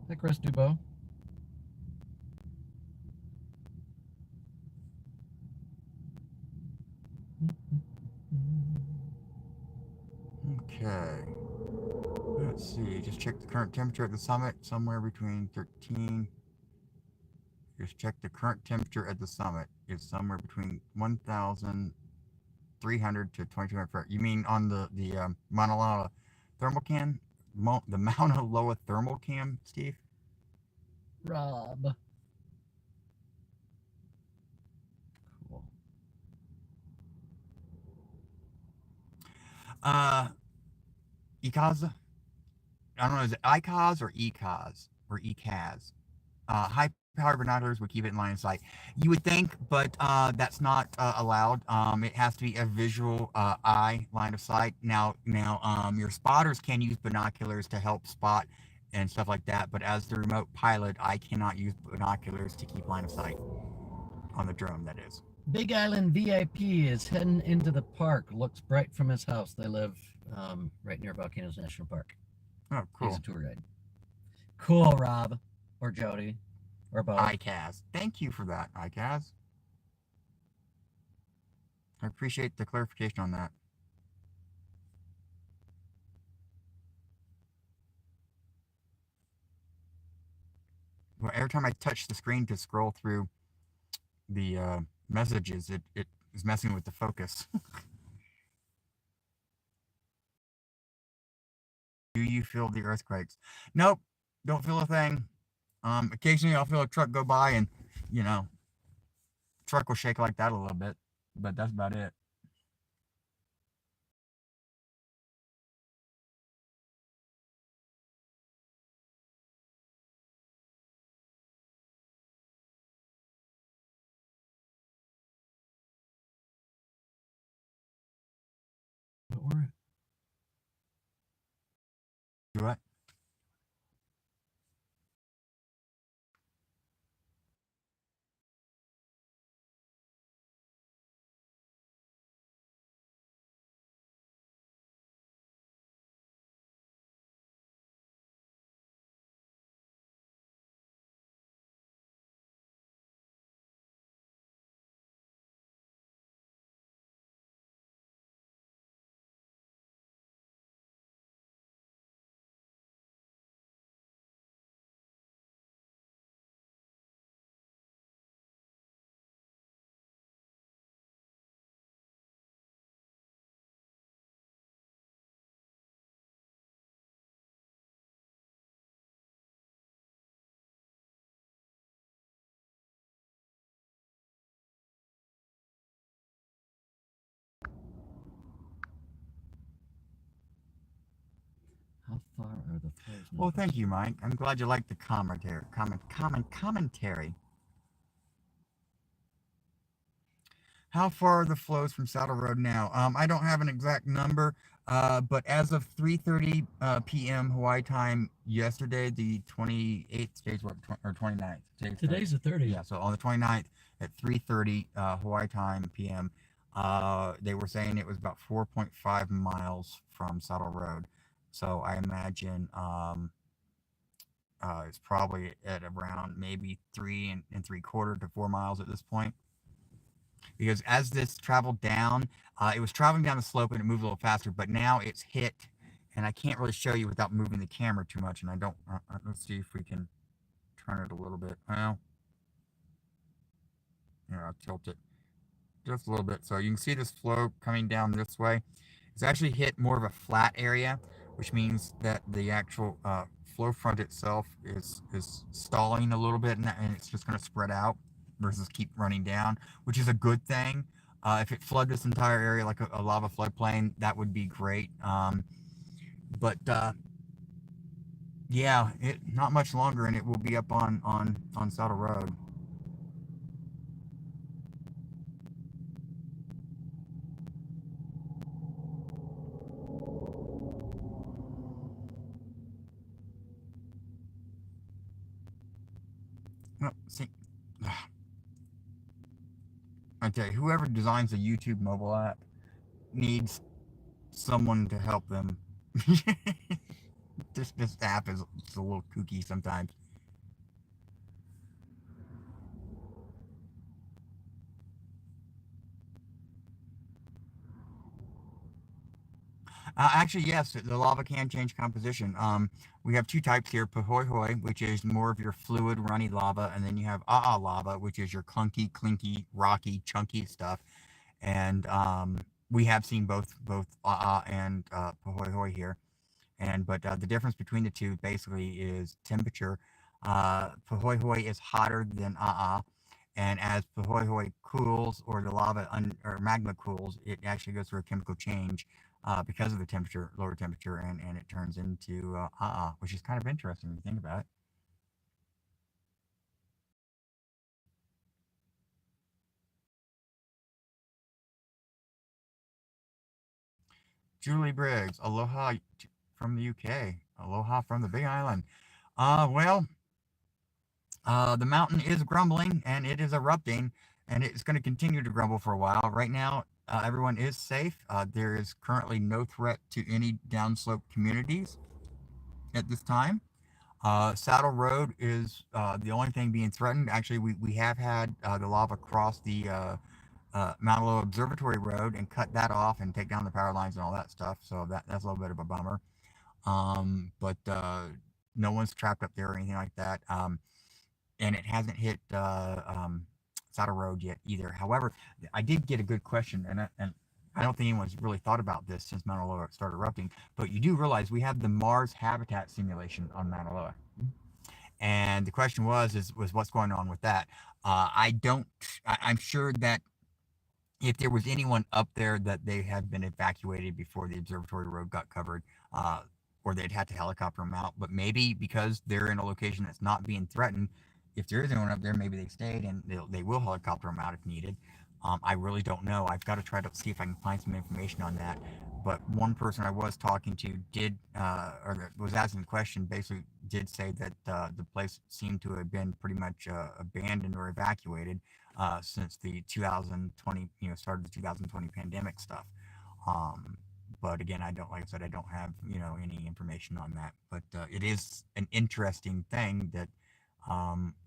Hi, Chris Dubois. Okay. Let's see. Just check the current temperature at the summit. Somewhere between 13. Just check the current temperature at the summit. It's somewhere between 1,300 to 2,200. You mean on the Mauna Loa thermal cam? The Mauna Loa thermal cam, Steve? Rob. Cool. Uh, Ikaza? I don't know, is it ICAZ or ECAZ? Or ECAZ? High power binoculars would keep it in line of sight. You would think, but that's not allowed. It has to be a visual eye line of sight. Now, your spotters can use binoculars to help spot and stuff like that. But as the remote pilot, I cannot use binoculars to keep line of sight on the drone. That is. Big Island VIP is heading into the park. Looks bright from his house. They live right near Volcanoes National Park. Oh, cool. He's a tour guide. Cool, Rob. Or Jody. Or both. ICAZ. Thank you for that, ICAZ. I appreciate the clarification on that. Well, every time I touch the screen to scroll through the messages, it is messing with the focus. Do you feel the earthquakes? Nope, don't feel a thing. Occasionally I'll feel a truck go by and, you know, truck will shake like that a little bit, but that's about it. But we're Do what? how far are the flows now? Well, thank you, Mike. I'm glad you liked the commentary. Commentary. How far are the flows from Saddle Road now? I don't have an exact number, but as of 3:30 p.m. Hawaii time yesterday, the 28th, today's what, or 29th? Today's the 30th. Yeah, so on the 29th at 3:30 Hawaii time p.m., they were saying it was about 4.5 miles from Saddle Road. So I imagine it's probably at around maybe 3 and 3/4 to 4 miles at this point, because as this traveled down, it was traveling down the slope and it moved a little faster, but now it's hit, and I can't really show you without moving the camera too much, and I don't, let's see if we can turn it a little bit. Well, I'll tilt it just a little bit so you can see this flow coming down this way. It's actually hit more of a flat area, which means that the actual flow front itself is stalling a little bit, and it's just going to spread out versus keep running down, which is a good thing. If it flooded this entire area like a lava floodplain, that would be great. But yeah, not much longer, and it will be up on Saddle Road. Well, see, I tell you, whoever designs a YouTube mobile app needs someone to help them. This app is a little kooky sometimes. Actually, yes, the lava can change composition. We have two types here: Pahoehoe, which is more of your fluid, runny lava, and then you have Aa lava, which is your clunky, clinky, rocky, chunky stuff. And we have seen both Aa and Pahoehoe here. And but the difference between the two basically is temperature. Pahoehoe is hotter than Aa, and as Pahoehoe cools, or the lava or magma cools, it actually goes through a chemical change because of the temperature, lower temperature, and it turns into which is kind of interesting when you think about it. Julie Briggs, aloha from the UK, aloha from the Big Island. Well, the mountain is grumbling and it is erupting, and it's going to continue to grumble for a while. Right now, everyone is safe. There is currently no threat to any downslope communities at this time. Saddle Road is the only thing being threatened. Actually, we have had the lava cross the Mauna Loa Observatory Road and cut that off and take down the power lines and all that stuff. So that's a little bit of a bummer. But no one's trapped up there or anything like that. And it hasn't hit Saddle Road yet either. However, I did get a good question, and I don't think anyone's really thought about this since Mauna Loa started erupting, but you do realize we have the Mars habitat simulation on Mauna Loa. And the question was what's going on with that? I don't. I'm sure that if there was anyone up there that they had been evacuated before the observatory road got covered, uh, or they'd had to helicopter them out. But maybe because they're in a location that's not being threatened, if there is anyone up there, maybe they stayed and they will helicopter them out if needed. I really don't know. I've got to try to see if I can find some information on that. But one person I was talking to did, or was asking the question, basically did say that the place seemed to have been pretty much abandoned or evacuated since the 2020, started the 2020 pandemic stuff. Um, but again, I don't, like I said, I don't have, any information on that. But it is an interesting thing that,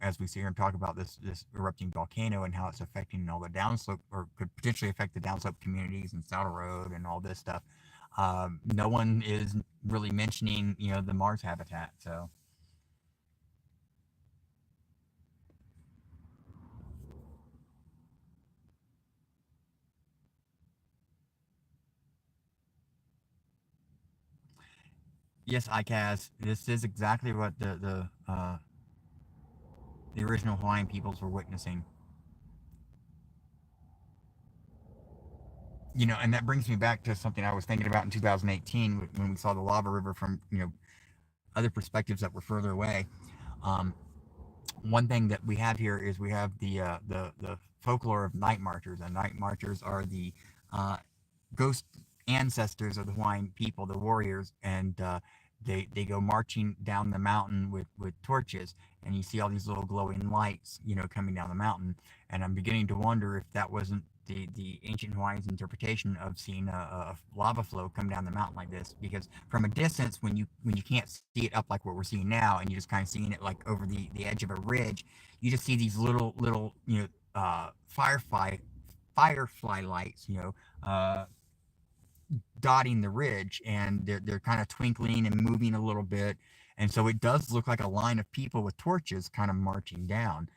as we sit here and talk about this erupting volcano and how it's affecting all the downslope, or could potentially affect the downslope communities and Saddle Road and all this stuff. No one is really mentioning, the Mars habitat. So yes, ICAS, this is exactly what the original Hawaiian peoples were witnessing. And that brings me back to something I was thinking about in 2018 when we saw the lava river from other perspectives that were further away. Um, One thing that we have here is we have the folklore of night marchers, and night marchers are the uh, ghost ancestors of the Hawaiian people, the warriors, and they go marching down the mountain with torches, and you see all these little glowing lights, coming down the mountain. And I'm beginning to wonder if that wasn't the ancient Hawaiians' interpretation of seeing a lava flow come down the mountain like this. Because from a distance, when you can't see it up like what we're seeing now, and you're just kind of seeing it like over the edge of a ridge, you just see these little firefly lights, dotting the ridge, and they're kind of twinkling and moving a little bit, and so it does look like a line of people with torches kind of marching down.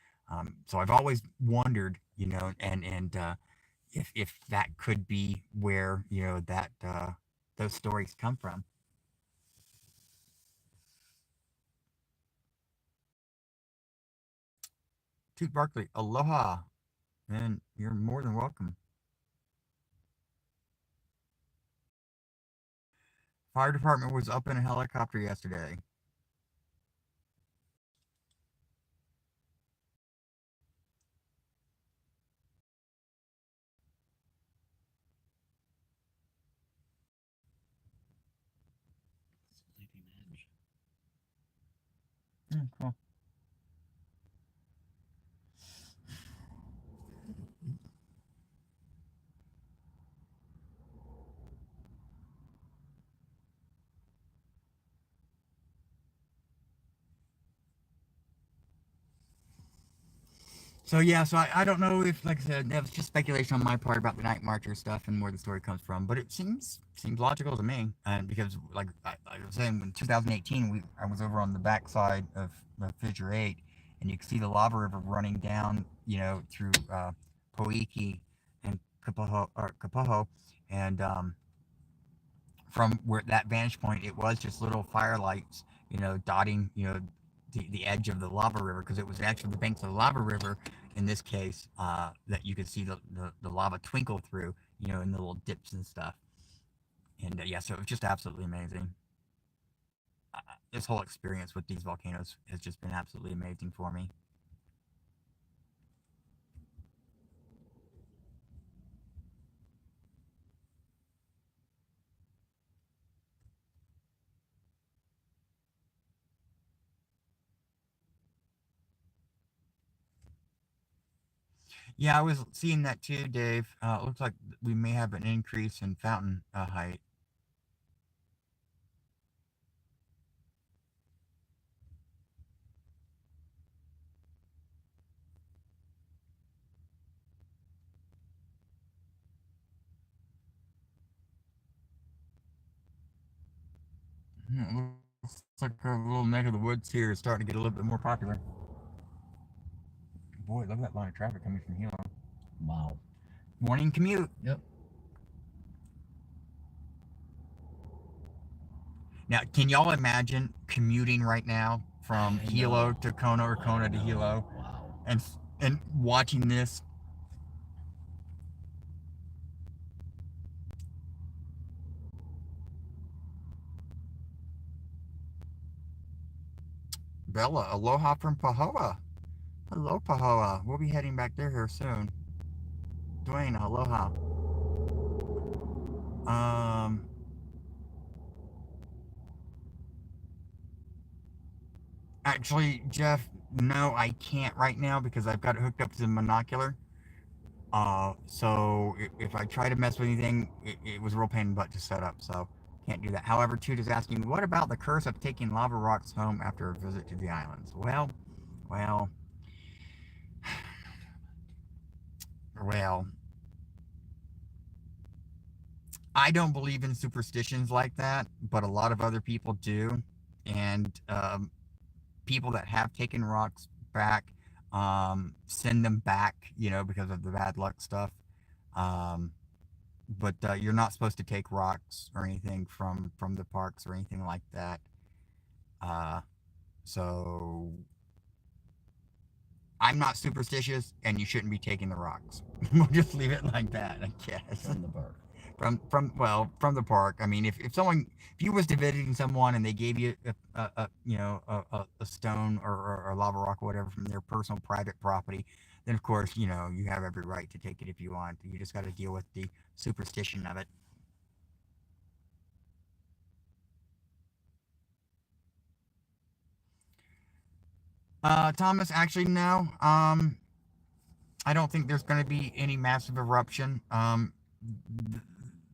So I've always wondered, and if that could be where that those stories come from. Toot Barkley, aloha, and you're more than welcome. Fire department was up in a helicopter yesterday. Sleeping Edge. Cool. So yeah, so I don't know if, like I said, that was just speculation on my part about the Night Marcher stuff and where the story comes from, but it seems logical to me. And because, like I was saying, in 2018, I was over on the backside of Fissure Eight, and you could see the lava river running down, through Poiki and Kapoho, and from where that vantage point, it was just little firelights, dotting, the edge of the lava river, because it was actually the banks of the lava river in this case, that you could see the lava twinkle through, in the little dips and stuff. And yeah, so it was just absolutely amazing. This whole experience with these volcanoes has just been absolutely amazing for me. Yeah, I was seeing that too, Dave. It looks like we may have an increase in fountain height. It looks like a little neck of the woods here is starting to get a little bit more popular. Boy, look at that line of traffic coming from Hilo. Wow. Morning commute. Yep. Now, can y'all imagine commuting right now from I Hilo know. to Kona or I Kona to know. Hilo, Wow. and watching this? Bella, aloha from Pahoa. Hello, Pahoa. We'll be heading back there here soon. Dwayne, aloha. Um, Actually, Jeff, no, I can't right now because I've got it hooked up to the monocular. So if I try to mess with anything, it was a real pain in the butt to set up, so can't do that. However, Toot is asking, what about the curse of taking lava rocks home after a visit to the islands? Well, well, I don't believe in superstitions like that, but a lot of other people do, and people that have taken rocks back send them back, because of the bad luck stuff. Um, but you're not supposed to take rocks or anything from the parks or anything like that. Uh, so I'm not superstitious, and you shouldn't be taking the rocks. We'll just leave it like that, I guess. From the park. From the park. I mean, if you was to visiting someone and they gave you a stone or a lava rock or whatever from their personal private property, then of course you have every right to take it if you want. You just got to deal with the superstition of it. Thomas, actually, no. I don't think there's going to be any massive eruption.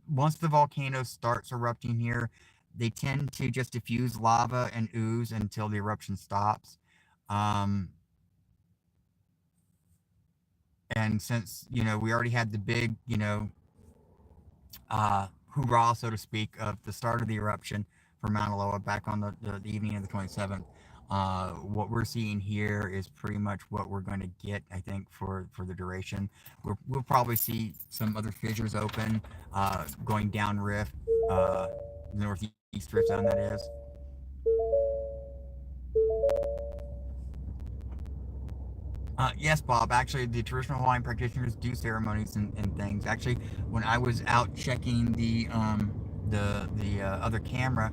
Once the volcano starts erupting here, they tend to just diffuse lava and ooze until the eruption stops. Um, and since we already had the big hoorah, so to speak, of the start of the eruption for Mauna Loa back on the evening of the 27th. What we're seeing here is pretty much what we're going to get, I think, for the duration. We'll probably see some other fissures open, going down rift, northeast rift zone, that is. Yes, Bob. Actually, the traditional Hawaiian practitioners do ceremonies and things. Actually, when I was out checking the other camera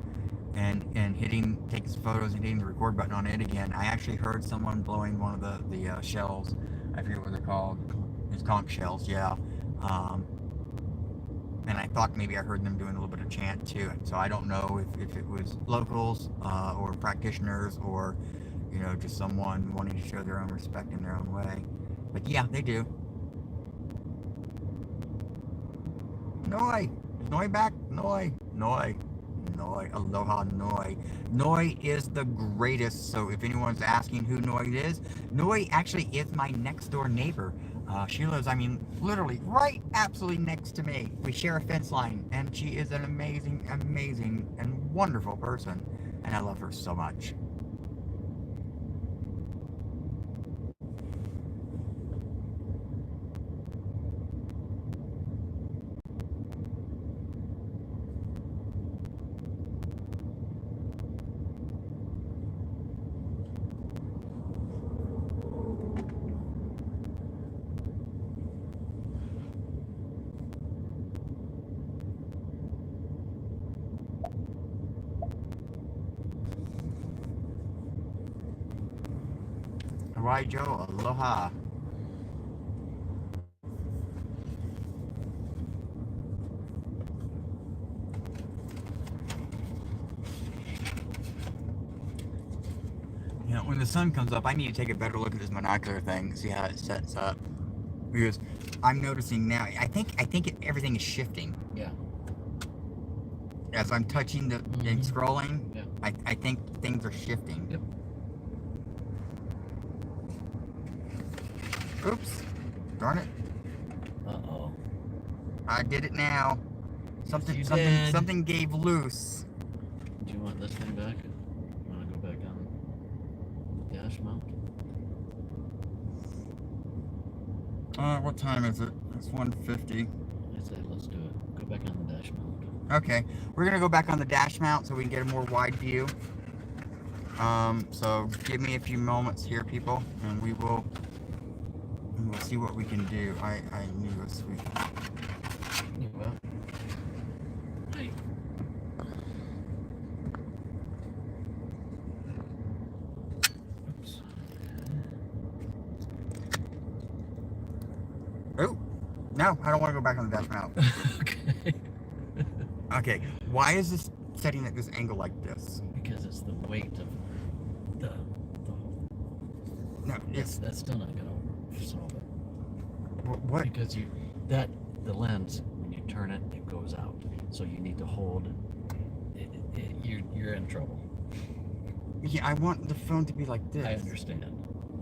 and taking some photos and hitting the record button on it again, I actually heard someone blowing one of the shells. I forget what they're called. It's conch shells, yeah. Um, and I thought maybe I heard them doing a little bit of chant too. So I don't know if it was locals or practitioners or just someone wanting to show their own respect in their own way. But yeah, they do. Noi, Noi back, Noi, Noi. Noi, aloha Noi. Noi is the greatest. So if anyone's asking who Noi is, Noi actually is my next door neighbor. She lives, I mean, literally right absolutely next to me. We share a fence line, and she is an amazing, amazing, and wonderful person. And I love her so much. All right, Joe, aloha. When the sun comes up, I need to take a better look at this monocular thing, see how it sets up. Because I'm noticing now, everything is shifting. Yeah. As I'm touching and scrolling, Yeah. I think things are shifting. Yep. Oops. Darn it. Uh-oh. I did it now. You did. Something gave loose. Do you want this thing back? Want to go back on the dash mount? What time is it? It's 1:50. I say let's do it. Go back on the dash mount. Okay, we're gonna go back on the dash mount so we can get a more wide view. So give me a few moments here, people, and we'll see what we can do. I knew this. You will. Hey. Oops. Oh, no, I don't want to go back on the dash mount. Okay. Okay, why is this setting at this angle like this? Because it's the weight of the No, yes, that's still not gonna solve it. what? Because the lens, when you turn it, it goes out. So you need to hold you're in trouble. Yeah, I want the phone to be like this. I understand.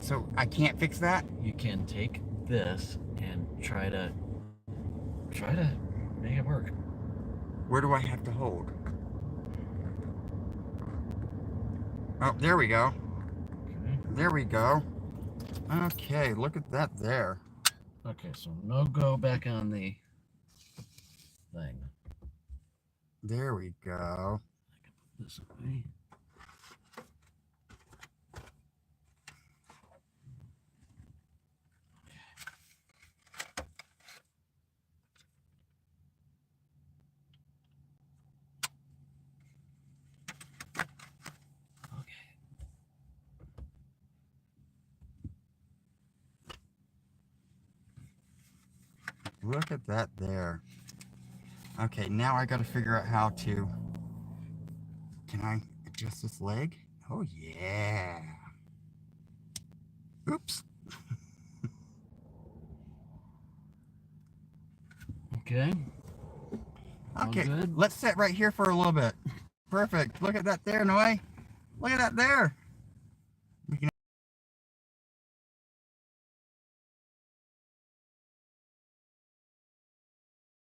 So I can't fix that? You can take this and try to make it work. Where do I have to hold? Oh, there we go. Okay. There we go. Okay, look at that there. Okay, so no go back on the thing. There we go. I can put this away. Look at that there. Okay, now I gotta figure out how to... Can I adjust this leg? Oh, yeah. Oops. Okay. Okay, good? let's sit right here for a little bit. Perfect. Look at that there, Noe. Look at that there. We can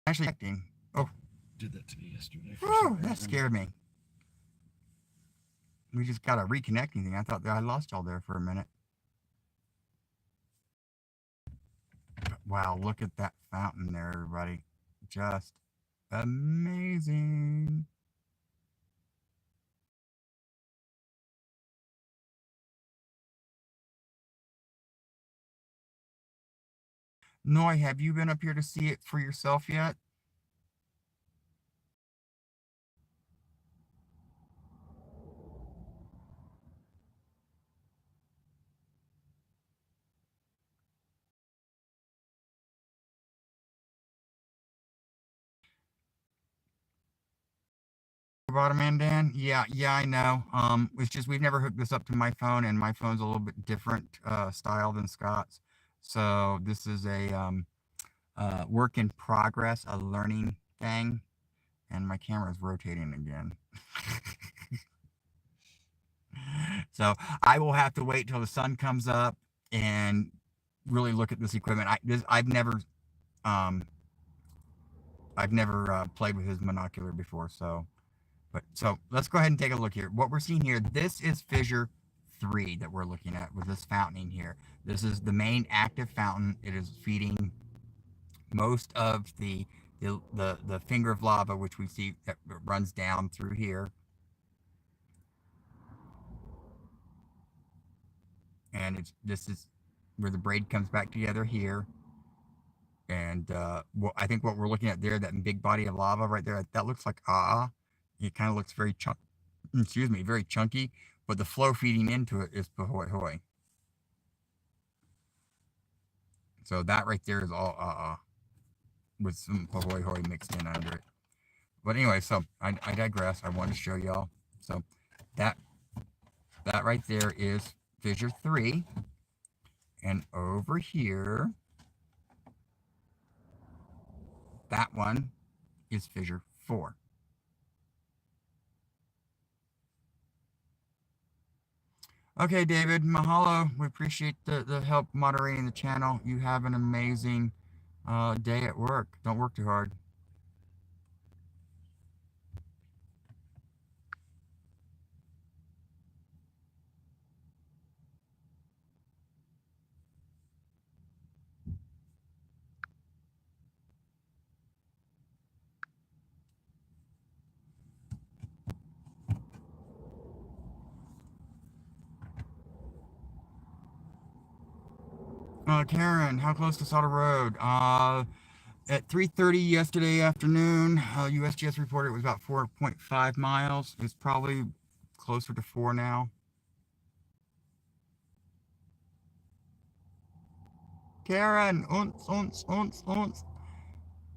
actually... Oh, Did that to me yesterday. whew, that scared me. We just got a reconnecting thing. I thought that I lost y'all there for a minute. Wow, look at that fountain there, everybody. Just amazing. Noi, have you been up here to see it for yourself yet? Bottom end, Dan? Yeah, I know. It's just we've never hooked this up to my phone, and my phone's a little bit different style than Scott's. So this is a work in progress, a learning thing, and my camera is rotating again. So I will have to wait till the sun comes up and really look at this equipment. Um, I've never played with his monocular before, so let's go ahead and take a look here. What we're seeing here, this is fissure 3 that we're looking at with this fountaining here. This is the main active fountain. It is feeding most of the finger of lava, which we see that runs down through here. And this is where the braid comes back together here. And I think what we're looking at there, that big body of lava right there, that looks like It kind of looks very very chunky, but the flow feeding into it is Pahoehoe. So that right there is all with some Pahoehoe mixed in under it. But anyway, so I digress. I wanted to show y'all. So that right there is fissure 3. And over here, that one is fissure 4. Okay, David, mahalo. We appreciate the help moderating the channel. You have an amazing day at work. Don't work too hard. Karen, how close to Sutter Road? At 3:30 yesterday afternoon, USGS reported it was about 4.5 miles. It's probably closer to 4 now. Karen, uns, uns, uns, uns.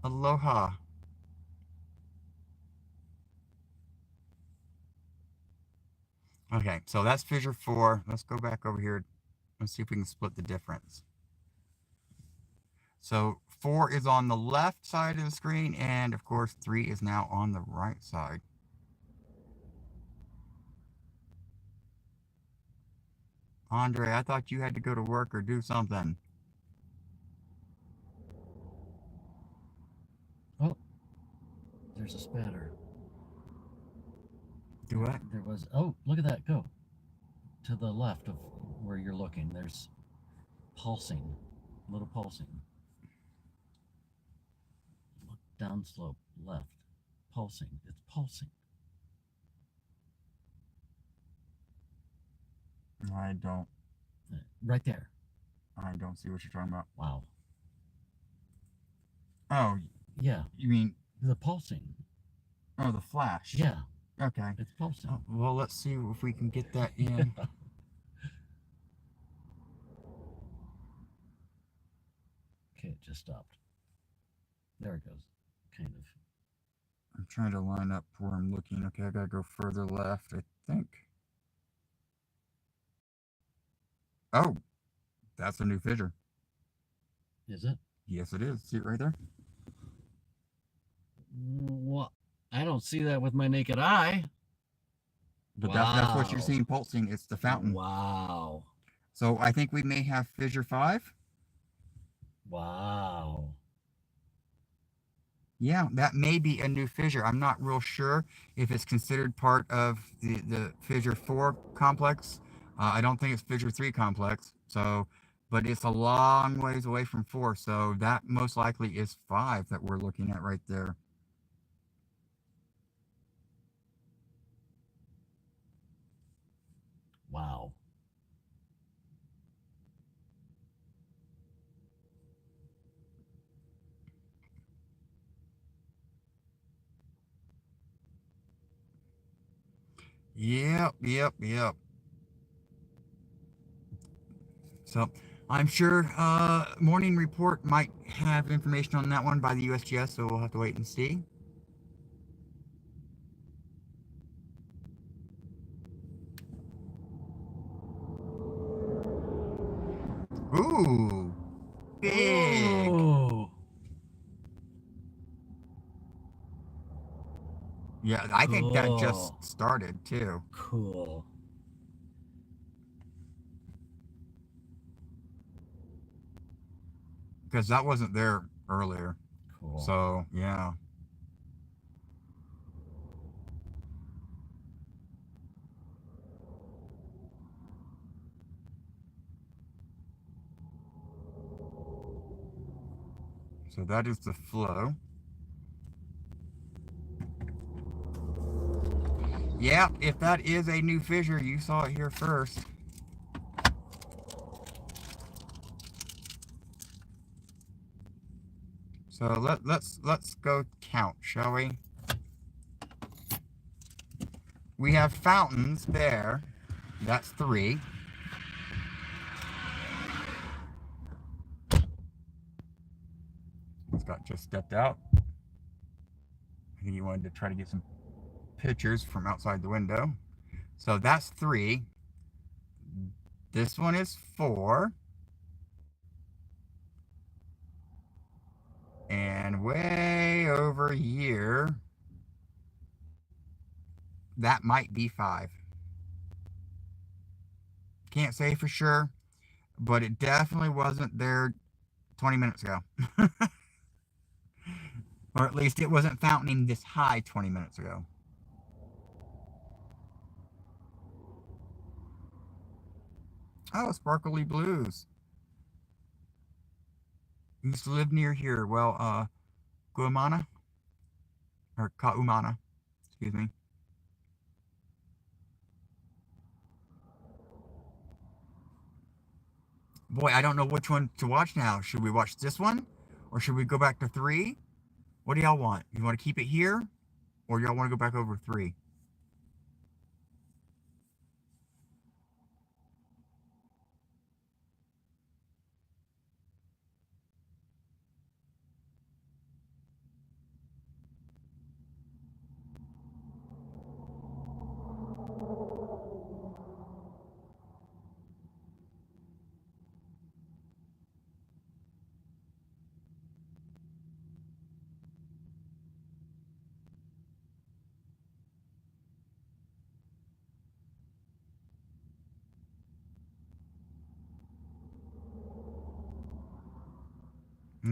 Aloha. Okay, so that's fissure 4. Let's go back over here. Let's see if we can split the difference. So 4 is on the left side of the screen, and of course 3 is now on the right side. Andre, I thought you had to go to work or do something. Oh, there's a spatter. Do what? There was, oh, look at that, go. To the left of where you're looking, there's pulsing, a little pulsing. Look downslope, left, pulsing, it's pulsing. I don't. Right there. I don't see what you're talking about. Wow. Oh, yeah. You mean the pulsing? Oh, the flash. Yeah. Okay. It's pulsing. Oh, well, let's see if we can get that in. Okay, it just stopped. There it goes. Kind of. I'm trying to line up where I'm looking. Okay, I gotta go further left, I think. Oh, that's a new fissure. Is it? Yes, it is. See it right there? What? I don't see that with my naked eye. But that's what you're seeing pulsing. It's the fountain. Wow. So I think we may have fissure 5. Wow. Yeah, that may be a new fissure. I'm not real sure if it's considered part of the fissure 4 complex. I don't think it's fissure 3 complex. So, but it's a long ways away from 4. So that most likely is 5 that we're looking at right there. Wow. Yep. So I'm sure morning report might have information on that one by the USGS, so we'll have to wait and see. Ooh, big. Ooh. Yeah, I think that just started too. Cool. Because that wasn't there earlier. Cool. So, yeah. So that is the flow. Yeah, if that is a new fissure, you saw it here first. So let's go count, shall we? We have fountains there. That's 3. Scott just stepped out. I think he wanted to try to get some pictures from outside the window. So that's 3. This one is 4. And way over here, that might be 5. Can't say for sure, but it definitely wasn't there 20 minutes ago. Or at least it wasn't fountaining this high 20 minutes ago. Oh, sparkly blues. Used to live near here. Well, Guamana? Or Kaumana, excuse me. Boy, I don't know which one to watch now. Should we watch this one? Or should we go back to 3? What do y'all want? You want to keep it here? Or y'all want to go back over 3?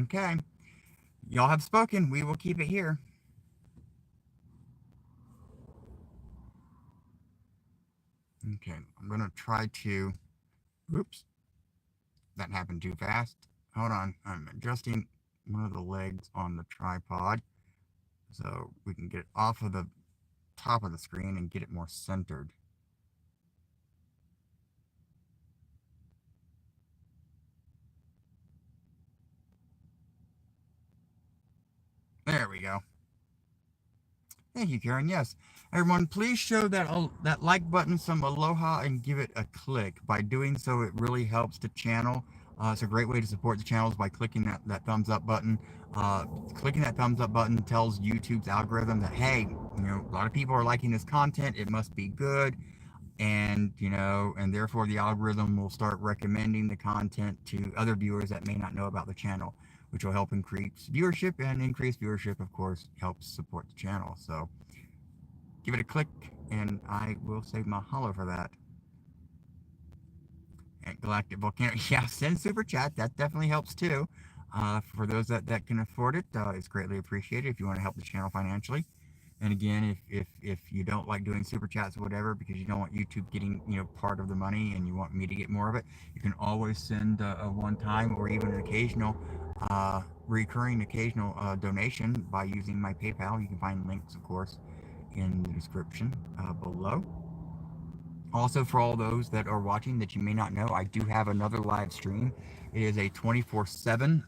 Okay. Y'all have spoken. We will keep it here. Okay. I'm going to try to... Oops. That happened too fast. Hold on. I'm adjusting one of the legs on the tripod so we can get it off of the top of the screen and get it more centered. There we go. Thank you, Karen. Yes, everyone, please show that like button some aloha and give it a click. By doing so, it really helps the channel. It's a great way to support the channels by clicking that thumbs up button. Clicking that thumbs up button tells YouTube's algorithm that, hey, a lot of people are liking this content. It must be good, and and therefore the algorithm will start recommending the content to other viewers that may not know about the channel, which will help increase viewership, and increased viewership, of course, helps support the channel. So give it a click, and I will say mahalo for that. And Galactic Volcano, yeah, send super chat. That definitely helps too. For those that can afford it, it's greatly appreciated if you want to help the channel financially. And again, if you don't like doing super chats or whatever because you don't want YouTube getting part of the money and you want me to get more of it, you can always send a one-time or even an occasional, recurring occasional donation by using my PayPal. You can find links, of course, in the description below. Also, for all those that are watching that you may not know, I do have another live stream. It is a 24/7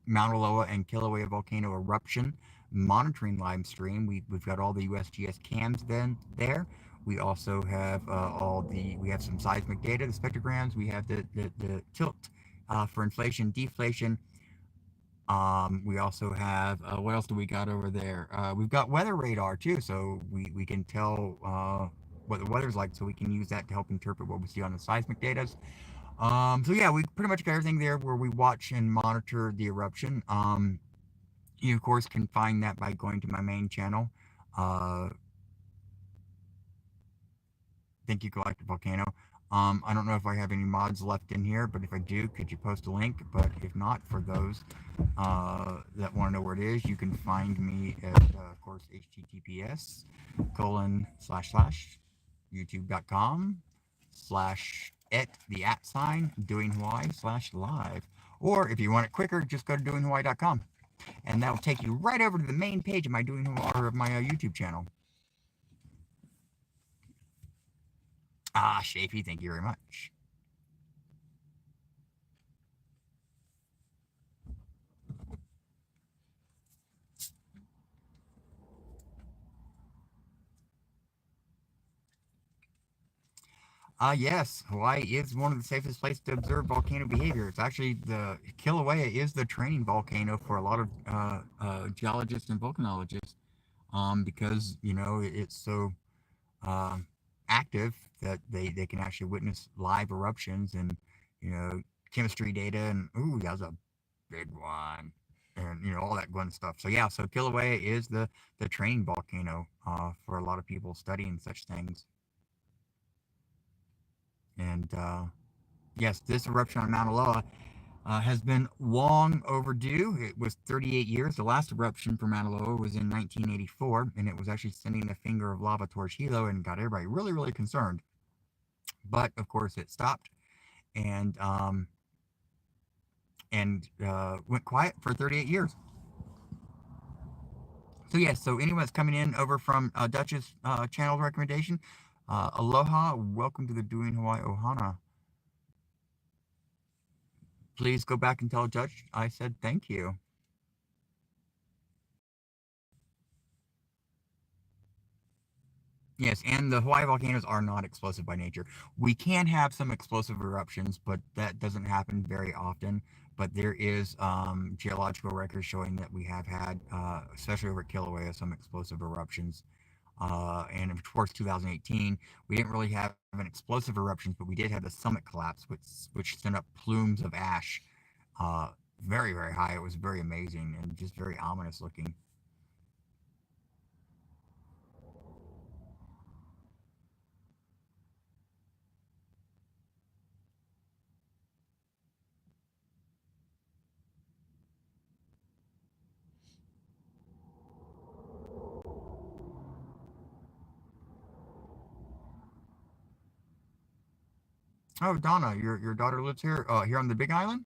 Mauna Loa and Kilauea volcano eruption monitoring live stream. We've got all the USGS cams then there. We also have we have some seismic data, the spectrograms. We have the tilt for inflation, deflation. We also have what else do we got over there? We've got weather radar too, so we can tell what the weather's like, so we can use that to help interpret what we see on the seismic data. So yeah, we pretty much got everything there where we watch and monitor the eruption. You of course can find that by going to my main channel. Uh, Thank you, Galactic Volcano. I don't know if I have any mods left in here, but if I do, could you post a link? But if not, for those that want to know where it is, you can find me at, of course, https://youtube.com/@ doing Hawaii/live. Or if you want it quicker, just go to doinghawaii.com, and that will take you right over to the main page of my YouTube channel. Shafy, thank you very much. Yes, Hawaii is one of the safest places to observe volcano behavior. It's actually the Kilauea is the training volcano for a lot of geologists and volcanologists, because it's so uh, active that they can actually witness live eruptions and chemistry data, and ooh, that's a big one, and all that fun stuff. So yeah, so Kilauea is the training volcano for a lot of people studying such things. And yes, this eruption on Mauna Loa has been long overdue. It was 38 years. The last eruption for Mauna Loa was in 1984, and it was actually sending a finger of lava towards Hilo and got everybody really, really concerned. But of course, it stopped and went quiet for 38 years. So yes, so anyone that's coming in over from Dutch's channel recommendation, aloha, welcome to the Doing Hawaii Ohana. Please go back and tell Judge I said thank you. Yes, and the Hawaii volcanoes are not explosive by nature. We can have some explosive eruptions, but that doesn't happen very often. But there is geological records showing that we have had, especially over at Kilauea, some explosive eruptions. And of course, 2018, we didn't really have an explosive eruptions, but we did have the summit collapse, which sent up plumes of ash, uh, very very high. It was very amazing and just very ominous looking. Oh, Donna, your daughter lives here, here on the Big Island.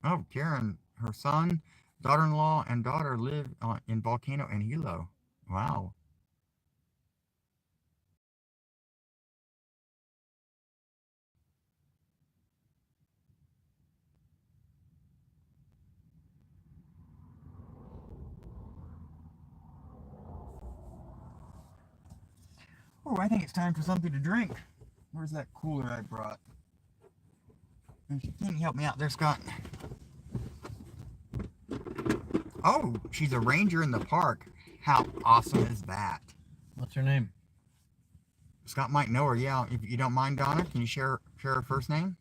Oh, Karen, her son, daughter-in-law, and daughter live in Volcano and Hilo. Wow. Oh, I think it's time for something to drink. Where's that cooler I brought? Can you help me out there, Scott? Oh, she's a ranger in the park. How awesome is that? What's her name? Scott might know her. Yeah, if you don't mind, Donna, can you share her first name?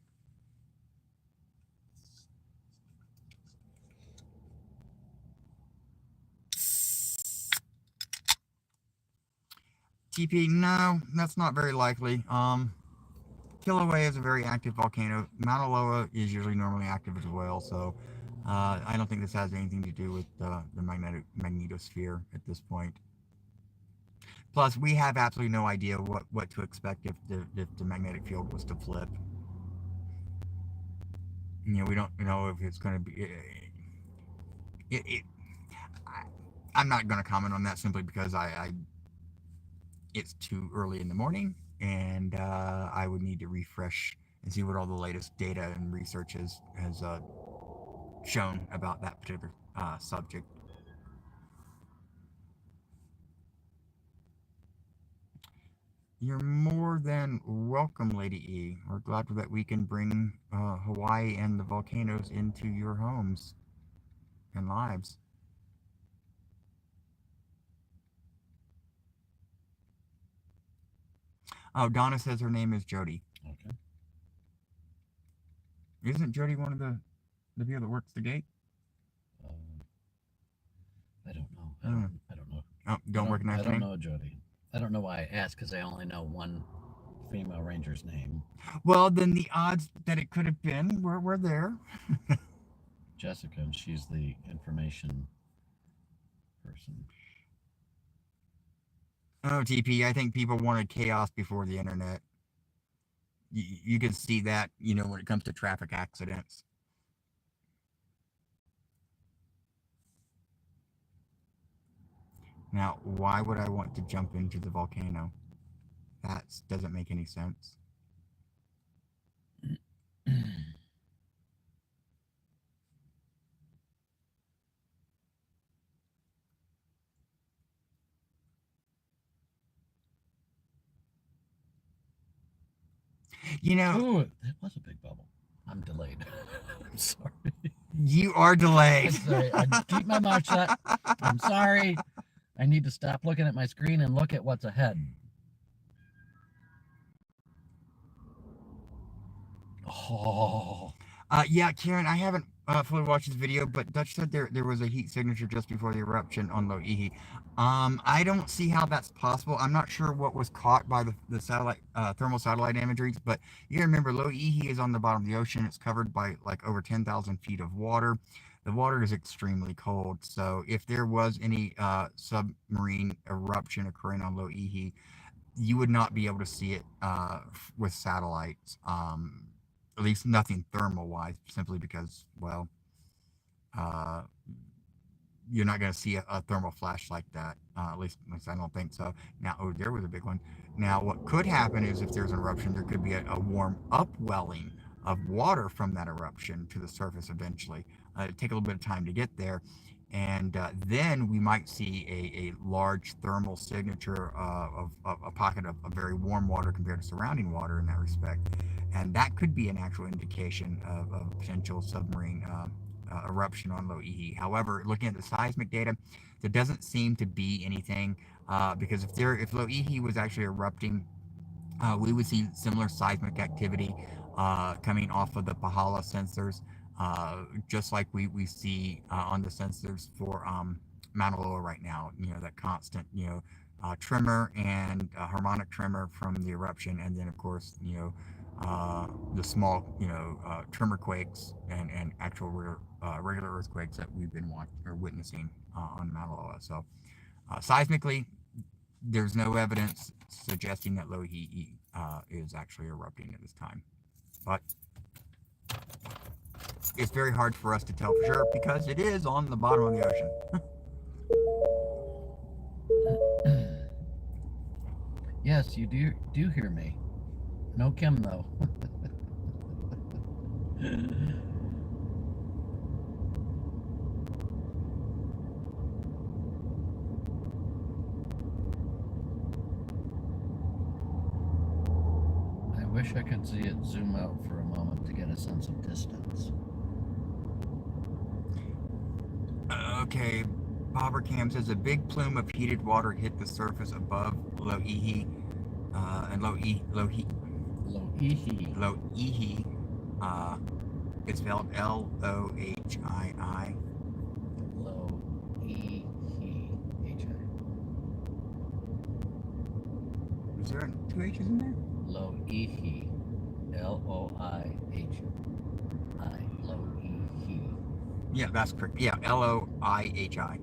TP? No, that's not very likely. Kilauea is a very active volcano. Mauna Loa is usually normally active as well, so I don't think this has anything to do with the magnetosphere at this point. Plus, we have absolutely no idea what to expect if the magnetic field was to flip. We don't know if it's going to be. It I, I'm not going to comment on that simply because it's too early in the morning, and I would need to refresh and see what all the latest data and research has shown about that particular subject. You're more than welcome, Lady E. We're glad that we can bring Hawaii and the volcanoes into your homes and lives. Oh, Donna says her name is Jody. Okay. Isn't Jody one of the people that works the gate? Um, I don't know. I don't know. Oh, don't recognize I the don't name? know Jody. I don't know why I asked because I only know one female ranger's name. Well, then the odds that it could have been were there. Jessica, and she's the information person. Oh, TP, I think people wanted chaos before the internet. You can see that, when it comes to traffic accidents. Now, why would I want to jump into the volcano? That doesn't make any sense. You know, Ooh, that was a big bubble. I'm delayed. I'm sorry. you are delayed. Sorry. I keep my mouth shut. I'm sorry. I need to stop looking at my screen and look at what's ahead. Oh. Yeah, Karen, I haven't fully watched this video, but Dutch said there was a heat signature just before the eruption on Loihi. I don't see how that's possible. I'm not sure what was caught by the satellite thermal satellite imageries, but you remember Loihi is on the bottom of the ocean. It's covered by like over 10,000 feet of water. The water is extremely cold, so if there was any submarine eruption occurring on Loihi, you would not be able to see it with satellites. At least nothing thermal wise, simply because, well, uh, you're not going to see a thermal flash like that. At least I don't think so. Now, oh, there was a big one. Now, what could happen is if there's an eruption, there could be a warm upwelling of water from that eruption to the surface eventually. It'd take a little bit of time to get there. And then we might see a large thermal signature of a pocket of very warm water compared to surrounding water in that respect. And that could be an actual indication of potential submarine eruption on Loihi. However, looking at the seismic data, there doesn't seem to be anything because if Loihi was actually erupting, we would see similar seismic activity coming off of the Pahala sensors, just like we see on the sensors for Mauna Loa right now. That constant tremor and harmonic tremor from the eruption, and then of course the small tremor quakes and actual regular earthquakes that we've been witnessing on Mauna Loa. So seismically, there's no evidence suggesting that Loihi is actually erupting at this time. But it's very hard for us to tell for sure because it is on the bottom of the ocean. Yes, you do hear me. No Kim though. I wish I could see it zoom out for a moment to get a sense of distance. Okay, Bobber Cam says a big plume of heated water hit the surface above Loihi, and Loihi. It's spelled Lohii. Loihi. Is there two H's in there? Loihi. Loihi. Loihi. Yeah, that's correct. Yeah, Loihi.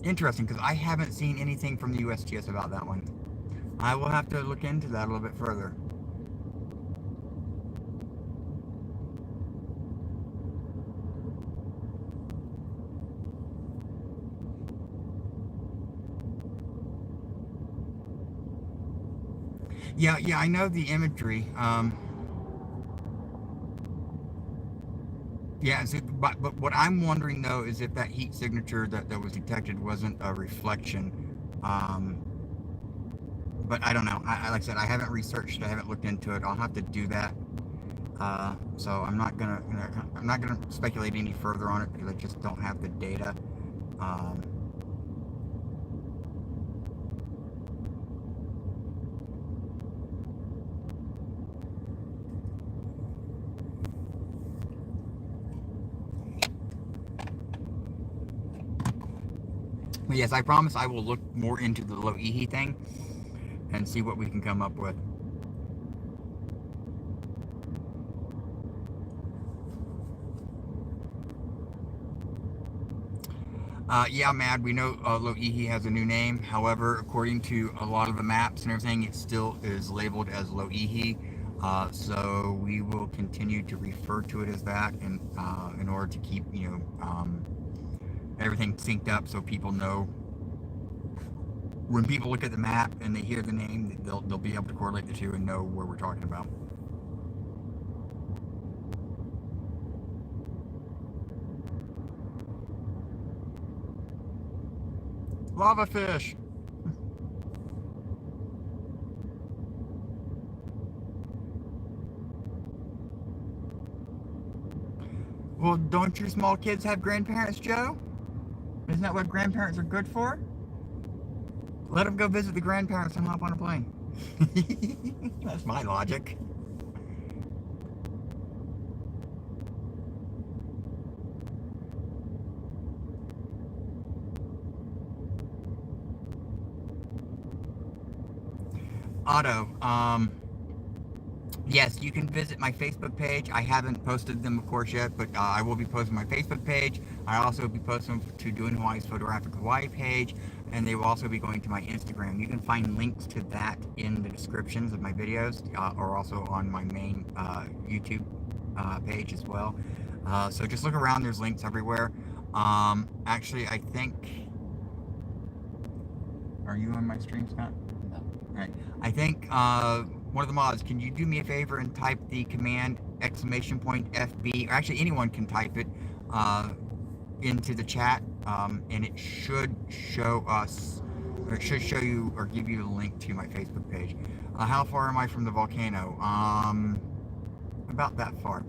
Interesting, because I haven't seen anything from the USGS about that one. I will have to look into that a little bit further. Yeah, I know the imagery. Yeah, but what I'm wondering though is if that heat signature that was detected wasn't a reflection. But I don't know. Like I said, I haven't researched. I haven't looked into it. I'll have to do that. So I'm not gonna speculate any further on it because I just don't have the data. But yes, I promise I will look more into the Loihi thing and see what we can come up with. Yeah, Mad, we know Loihi has a new name. However, according to a lot of the maps and everything, it still is labeled as Loihi. So we will continue to refer to it as that in order to keep, everything synced up so people know. When people look at the map and they hear the name, they'll be able to correlate the two and know where we're talking about. Lava fish. Well, don't your small kids have grandparents, Joe? Isn't that what grandparents are good for? Let them go visit the grandparents and hop on a plane. That's my logic. Otto, yes, you can visit my Facebook page. I haven't posted them, of course, yet, but I will be posting my Facebook page. I also will be posting them to Doing Hawaii's Photographic Hawaii page, and they will also be going to my Instagram. You can find links to that in the descriptions of my videos, or also on my main YouTube page as well. So just look around. There's links everywhere. Actually, I think. Are you on my stream, Scott? No. All right. I think one of the mods. Can you do me a favor and type the command !FB? Or actually, anyone can type it into the chat, and it should show us, or it should show you, or give you the link to my Facebook page. How far am I from the volcano? About that far.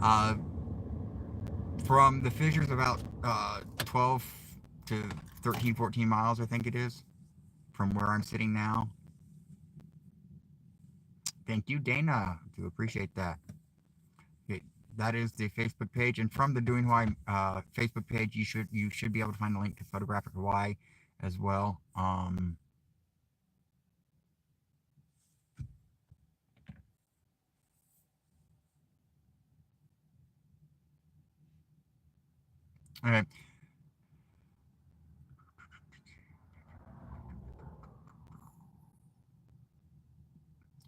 Uh, from the fissures, about 12 to 13, 14 miles, I think it is, from where I'm sitting now. Thank you, Dana. Do appreciate that. Okay, that is the Facebook page, and from the Doing Hawaii Facebook page, you should be able to find a link to Photographic Hawaii as well. Okay.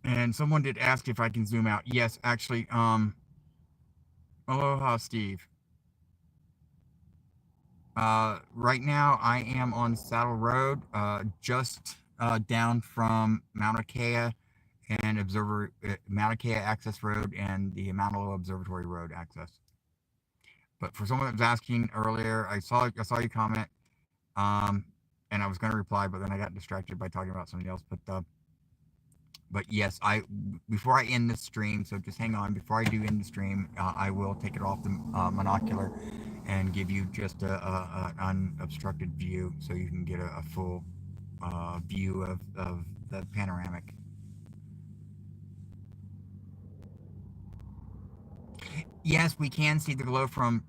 And someone did ask if I can zoom out. Yes, actually. Aloha, Steve. Right now, I am on Saddle Road, just down from Mauna Kea and Mauna Kea Access Road and the Mauna Loa Observatory Road access. But for someone that was asking earlier, I saw your comment, and I was going to reply, but then I got distracted by talking about something else. But yes, before I end the stream, so just hang on. Before I do end the stream, I will take it off the monocular and give you just a unobstructed view, so you can get a full view of the panoramic. Yes, we can see the glow from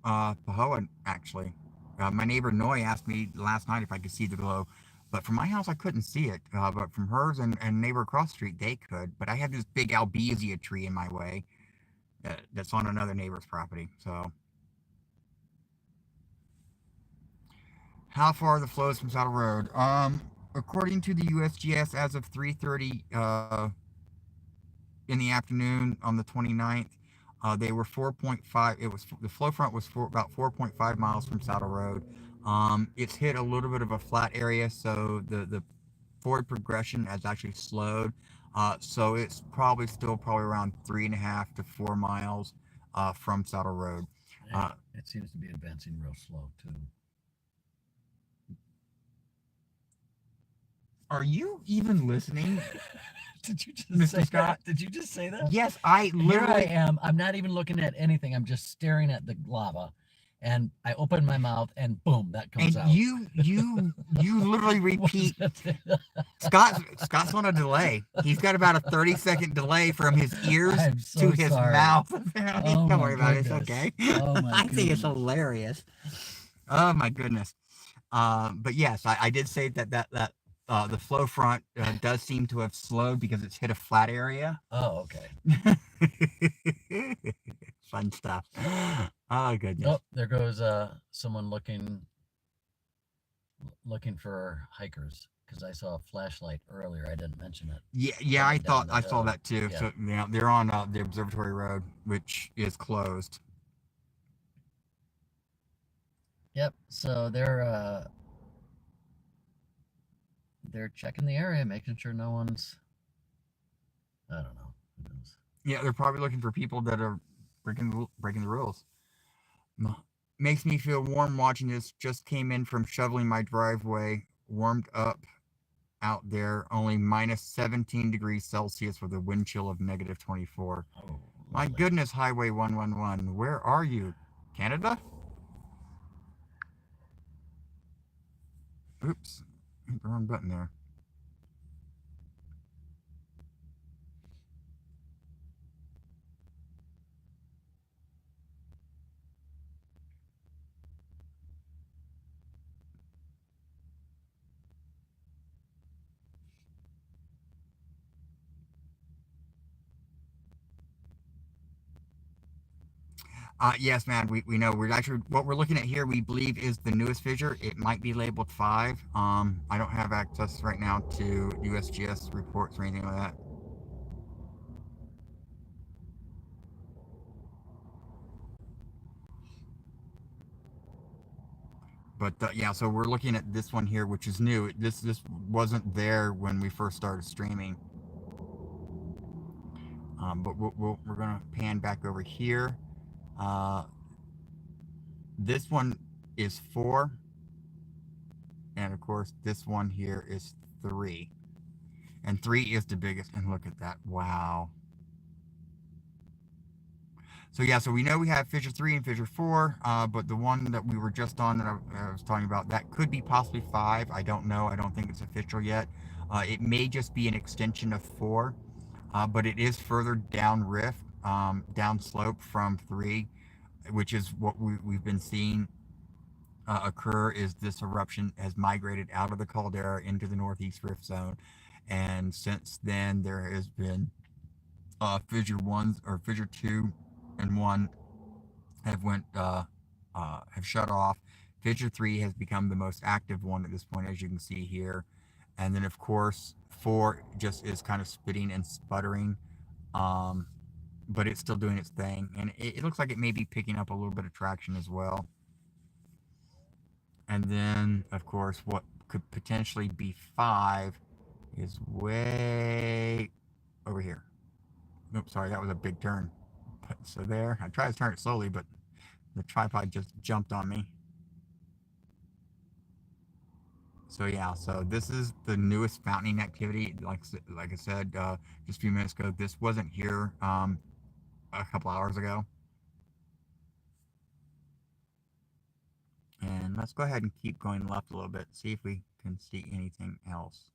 Pahoa, actually. My neighbor Noy asked me last night if I could see the glow, but from my house I couldn't see it. But from hers and neighbor across the street they could. But I have this big albizia tree in my way that's on another neighbor's property. So, how far are the flows from Saddle Road? According to the USGS, as of 3:30 in the afternoon on the 29th, they were 4.5. It was the flow front was about 4.5 miles from Saddle Road. It's hit a little bit of a flat area, so the forward progression has actually slowed. So it's probably around 3.5 to 4 miles from Saddle Road. It seems to be advancing real slow too. Are you even listening? Did you just Mr. say Scott? that? Did you just say that? Yes, I literally. Here I am. I'm not even looking at anything. I'm just staring at the lava, and I open my mouth, and boom, that comes And out. you literally repeat. Scott's on a delay. He's got about a 30-second delay from his ears so to his sorry. mouth. Oh, Don't worry about it. It's goodness. okay. Oh, my I think it's goodness. hilarious. Oh my goodness. But yes, I did say that the flow front does seem to have slowed because it's hit a flat area. Oh, okay. Fun stuff. Oh goodness. Oh, there goes someone looking for hikers, because I saw a flashlight earlier. I didn't mention it. Yeah, I thought I saw hill. that too. Yeah. So they're on the Observatory Road, which is closed. Yep. So they're checking the area, making sure no one's. I don't know. Who knows? Yeah, they're probably looking for people that are breaking the rules. Makes me feel warm watching this. Just came in from shoveling my driveway. Warmed up out there. Only minus 17 degrees Celsius with a wind chill of negative 24. Oh, my goodness, Highway 111. Where are you? Canada? Oops. Hit the wrong button there. Yes, man, we know. We're actually, what we're looking at here, we believe is the newest fissure. It might be labeled 5. I don't have access right now to USGS reports or anything like that. But yeah, so we're looking at this one here, which is new. This wasn't there when we first started streaming. But we're gonna pan back over here. Uh, this one is 4, and of course this one here is 3, and 3 is the biggest. And look at that! Wow. So yeah, so we know we have fissure 3 and fissure 4, but the one that we were just on that I was talking about, that could be possibly 5. I don't know. I don't think it's official yet. It may just be an extension of 4, but it is further down rift, down slope from 3, which is what we've been seeing occur. Is this eruption has migrated out of the caldera into the northeast rift zone, and since then there has been fissure 1 or fissure 2 and 1 have shut off. Fissure 3 has become the most active one at this point, as you can see here, and then of course 4 just is kind of spitting and sputtering, um, but it's still doing its thing, and it looks like it may be picking up a little bit of traction as well. And then of course what could potentially be 5 is way over here. Oops, sorry, that was a big turn. So there, I tried to turn it slowly, but the tripod just jumped on me. So yeah, so this is the newest fountaining activity. Like I said just a few minutes ago, this wasn't here a couple hours ago. And let's go ahead and keep going left a little bit, see if we can see anything else.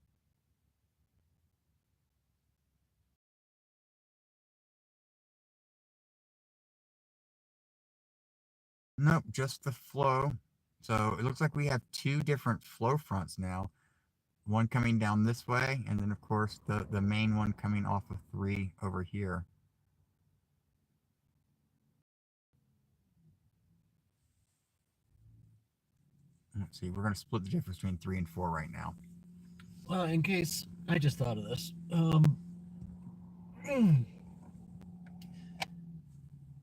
Nope, just the flow. So it looks like we have 2 different flow fronts now. One coming down this way, and then of course the main one coming off of 3 over here. Let's see, we're going to split the difference between 3 and 4 right now. Well, in case I just thought of this,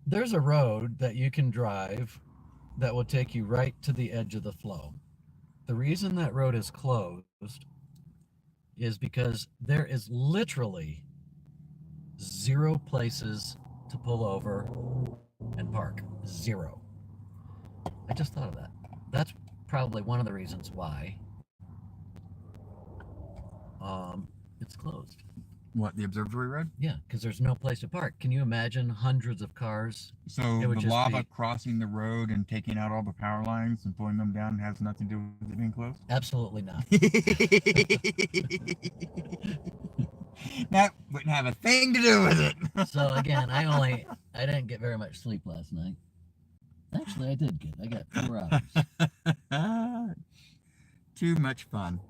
there's a road that you can drive that will take you right to the edge of the flow. The reason that road is closed is because there is literally 0 places to pull over and park. 0. I just thought of that. That's probably one of the reasons why it's closed. What, the observatory road? Yeah, because there's no place to park. Can you imagine hundreds of cars? So the lava crossing the road and taking out all the power lines and pulling them down has nothing to do with it being closed? Absolutely not. That wouldn't have a thing to do with it. So again, I didn't get very much sleep last night. Actually, I did get. I got 4 hours. Too much fun.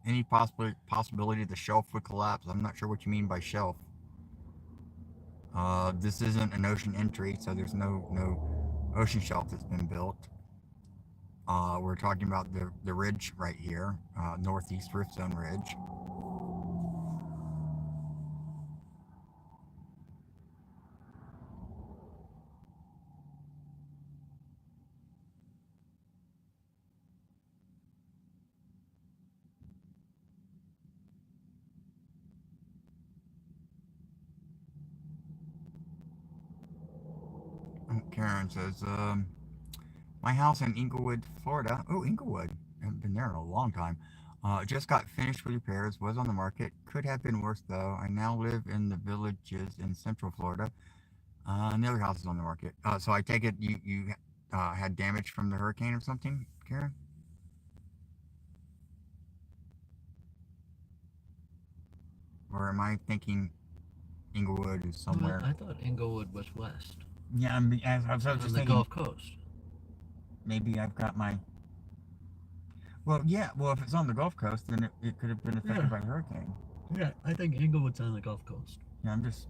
Any possibility the shelf would collapse? I'm not sure what you mean by shelf. This isn't an ocean entry, so there's no ocean shelf that's been built. We're talking about the ridge right here, northeast rift zone ridge. Karen says, my house in Inglewood, Florida. Oh, Inglewood. I haven't been there in a long time. Just got finished with repairs. Was on the market. Could have been worse, though. I now live in the villages in central Florida. And the other house is on the market. So I take it you had damage from the hurricane or something, Karen? Or am I thinking Inglewood is somewhere? I thought Inglewood was west. Yeah, I mean, I was just On the thinking. Gulf Coast. Maybe I've got my. Well, yeah. Well, if it's on the Gulf Coast, then it could have been affected by the hurricane. Yeah, I think Inglewood's on the Gulf Coast. Yeah, I'm just.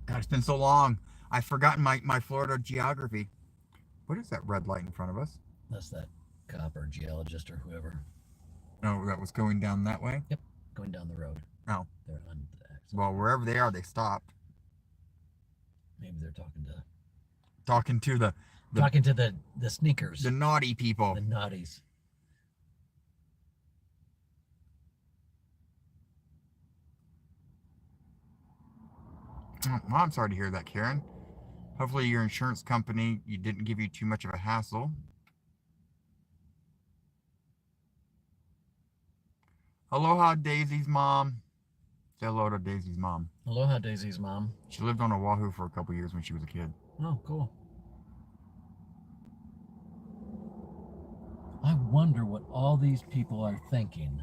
God, it's been so long. I've forgotten my Florida geography. What is that red light in front of us? That's that cop or geologist or whoever. Oh, that was going down that way? Yep, going down the road. Oh. They're on the access. Well, wherever they are, they stopped. Maybe they're talking to the sneakers. The naughty people. The naughties. Oh, well, I'm sorry to hear that, Karen. Hopefully your insurance company didn't give you too much of a hassle. Aloha, Daisy's mom. Say hello to Daisy's mom. Aloha, Daisy's mom. She lived on Oahu for a couple years when she was a kid. Oh, cool. I wonder what all these people are thinking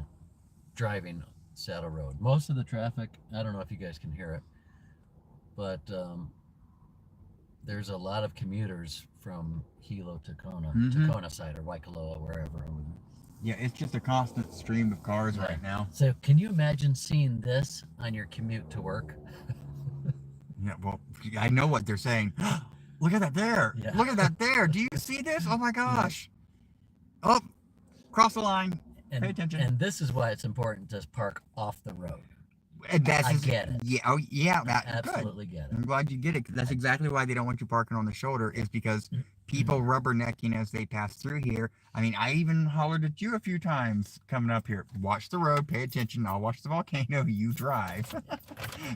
driving Saddle Road. Most of the traffic, I don't know if you guys can hear it, but there's a lot of commuters from Hilo to Kona, Kona side or Waikoloa, wherever over there. Yeah, it's just a constant stream of cars right now. So can you imagine seeing this on your commute to work? Yeah, well, I know what they're saying. Look at that there. Yeah. Look at that there. Do you see this? Oh my gosh. Yeah. Oh, cross the line. Pay attention. And this is why it's important to park off the road. And I get it. Yeah. Oh, yeah. I absolutely get it. I'm glad you get it. That's exactly why they don't want you parking on the shoulder, is because people rubbernecking as they pass through here. I mean, I even hollered at you a few times coming up here. Watch the road. Pay attention. I'll watch the volcano. You drive.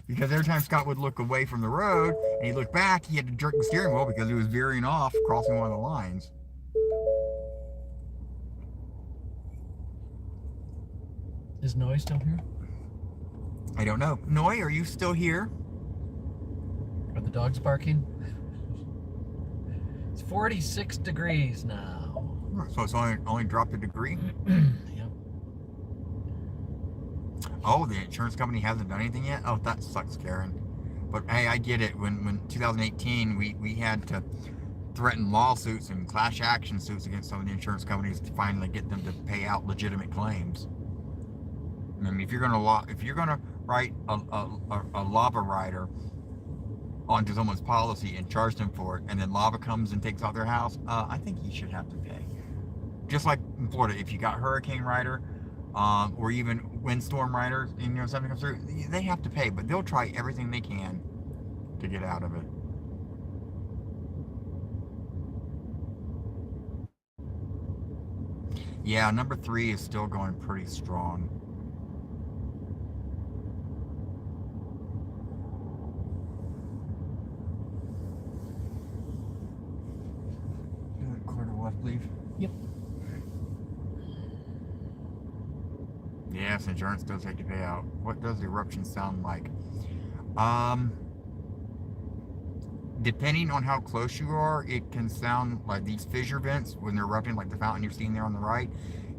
Because every time Scott would look away from the road and he looked back, he had to jerk the steering wheel because he was veering off, crossing one of the lines. Is Noi still here? I don't know. Noi, are you still here? Are the dogs barking? It's 46 degrees now. So it's only dropped a degree? Yep. Oh, the insurance company hasn't done anything yet? Oh, that sucks, Karen. But hey, I get it. When 2018, we had to threaten lawsuits and class action suits against some of the insurance companies to finally get them to pay out legitimate claims. I mean, if you're gonna write a lava rider onto someone's policy and charge them for it, and then lava comes and takes out their house, I think you should have to pay. Just like in Florida, if you got hurricane rider, or even windstorm riders, and something comes through, they have to pay, but they'll try everything they can to get out of it. Yeah, number 3 is still going pretty strong. Quarter left, please. Yep. Yes, insurance does have to pay out. What does the eruption sound like? Depending on how close you are, it can sound like these fissure vents when they're erupting, like the fountain you're seeing there on the right.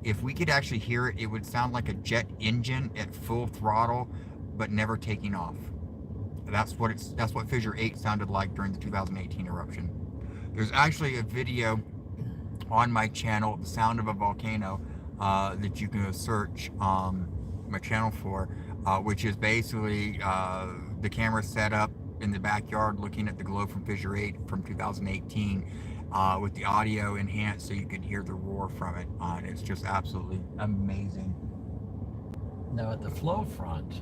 If we could actually hear it, it would sound like a jet engine at full throttle, but never taking off. That's what Fissure 8 sounded like during the 2018 eruption. There's actually a video on my channel, The Sound of a Volcano, that you can go search my channel for, which is basically the camera set up in the backyard looking at the glow from Fissure 8 from 2018 with the audio enhanced so you can hear the roar from it. And it's just absolutely amazing. Now at the flow front,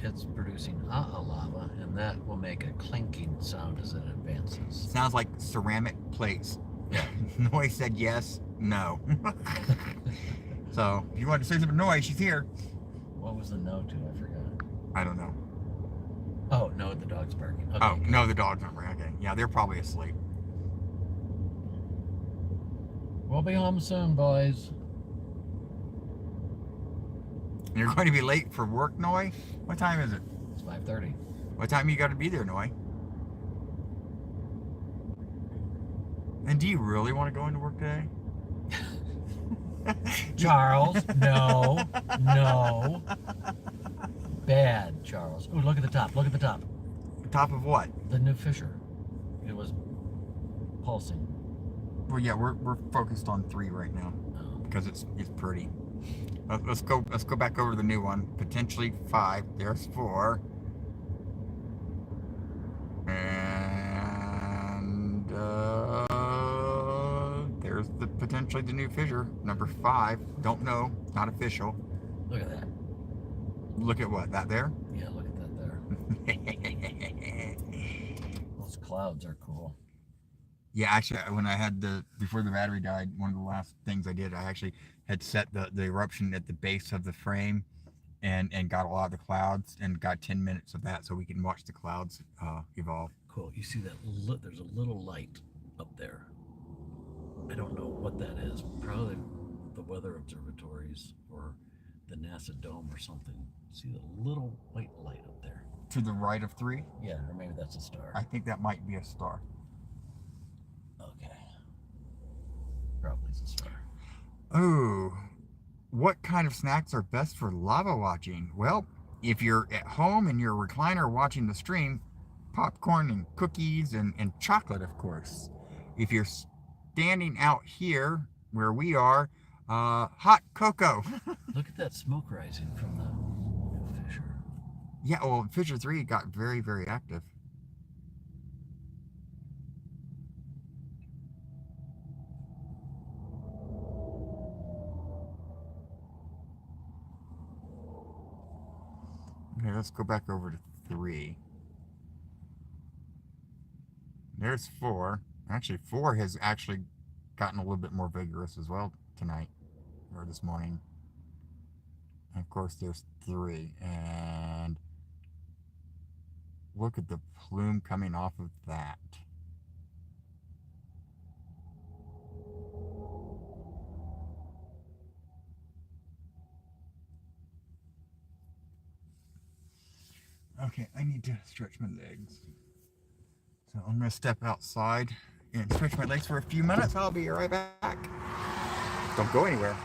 it's producing lava, and that will make a clinking sound as it advances. Sounds like ceramic plates. Yeah. Noi said yes, no. So, if you want to say something to Noi, she's here. What was the no to? I forgot. I don't know. Oh, no, the dog's barking. Okay, oh, good. No, the dog's not barking. Okay. Yeah, they're probably asleep. We'll be home soon, boys. You're going to be late for work, Noi? What time is it? It's 5:30. What time you got to be there, Noi? And do you really want to go into work today? Charles, no, no. Bad, Charles. Oh, look at the top. Look at the top. Top of what? The new fissure. It was pulsing. Well, yeah, we're focused on 3 right now because it's pretty. Let's go back over to the new one. Potentially 5. There's 4. And potentially the new fissure. Number 5. Don't know. Not official. Look at that. Look at what? That there? Yeah, look at that there. Those clouds are cool. Yeah, actually, when I had before the battery died, one of the last things I did, I actually had set the eruption at the base of the frame and got a lot of the clouds and got 10 minutes of that so we can watch the clouds evolve. Cool. You see that? There's a little light up there. I don't know what that is. Probably the weather observatories or the NASA dome or something. See the little white light up there? To the right of 3? Yeah, or maybe that's a star. I think that might be a star. Okay. Probably it's a star. Oh, what kind of snacks are best for lava watching? Well, if you're at home in your recliner watching the stream, popcorn and cookies and chocolate, of course. If you're standing out here where we are, hot cocoa. Look at that smoke rising from the fissure. Yeah, well, Fissure 3 got very, very active. Okay, let's go back over to 3. There's 4. Actually, 4 has actually gotten a little bit more vigorous as well tonight, or this morning. And of course, there's 3. And look at the plume coming off of that. Okay, I need to stretch my legs. So I'm going to step outside and stretch my legs for a few minutes. I'll be right back. Don't go anywhere.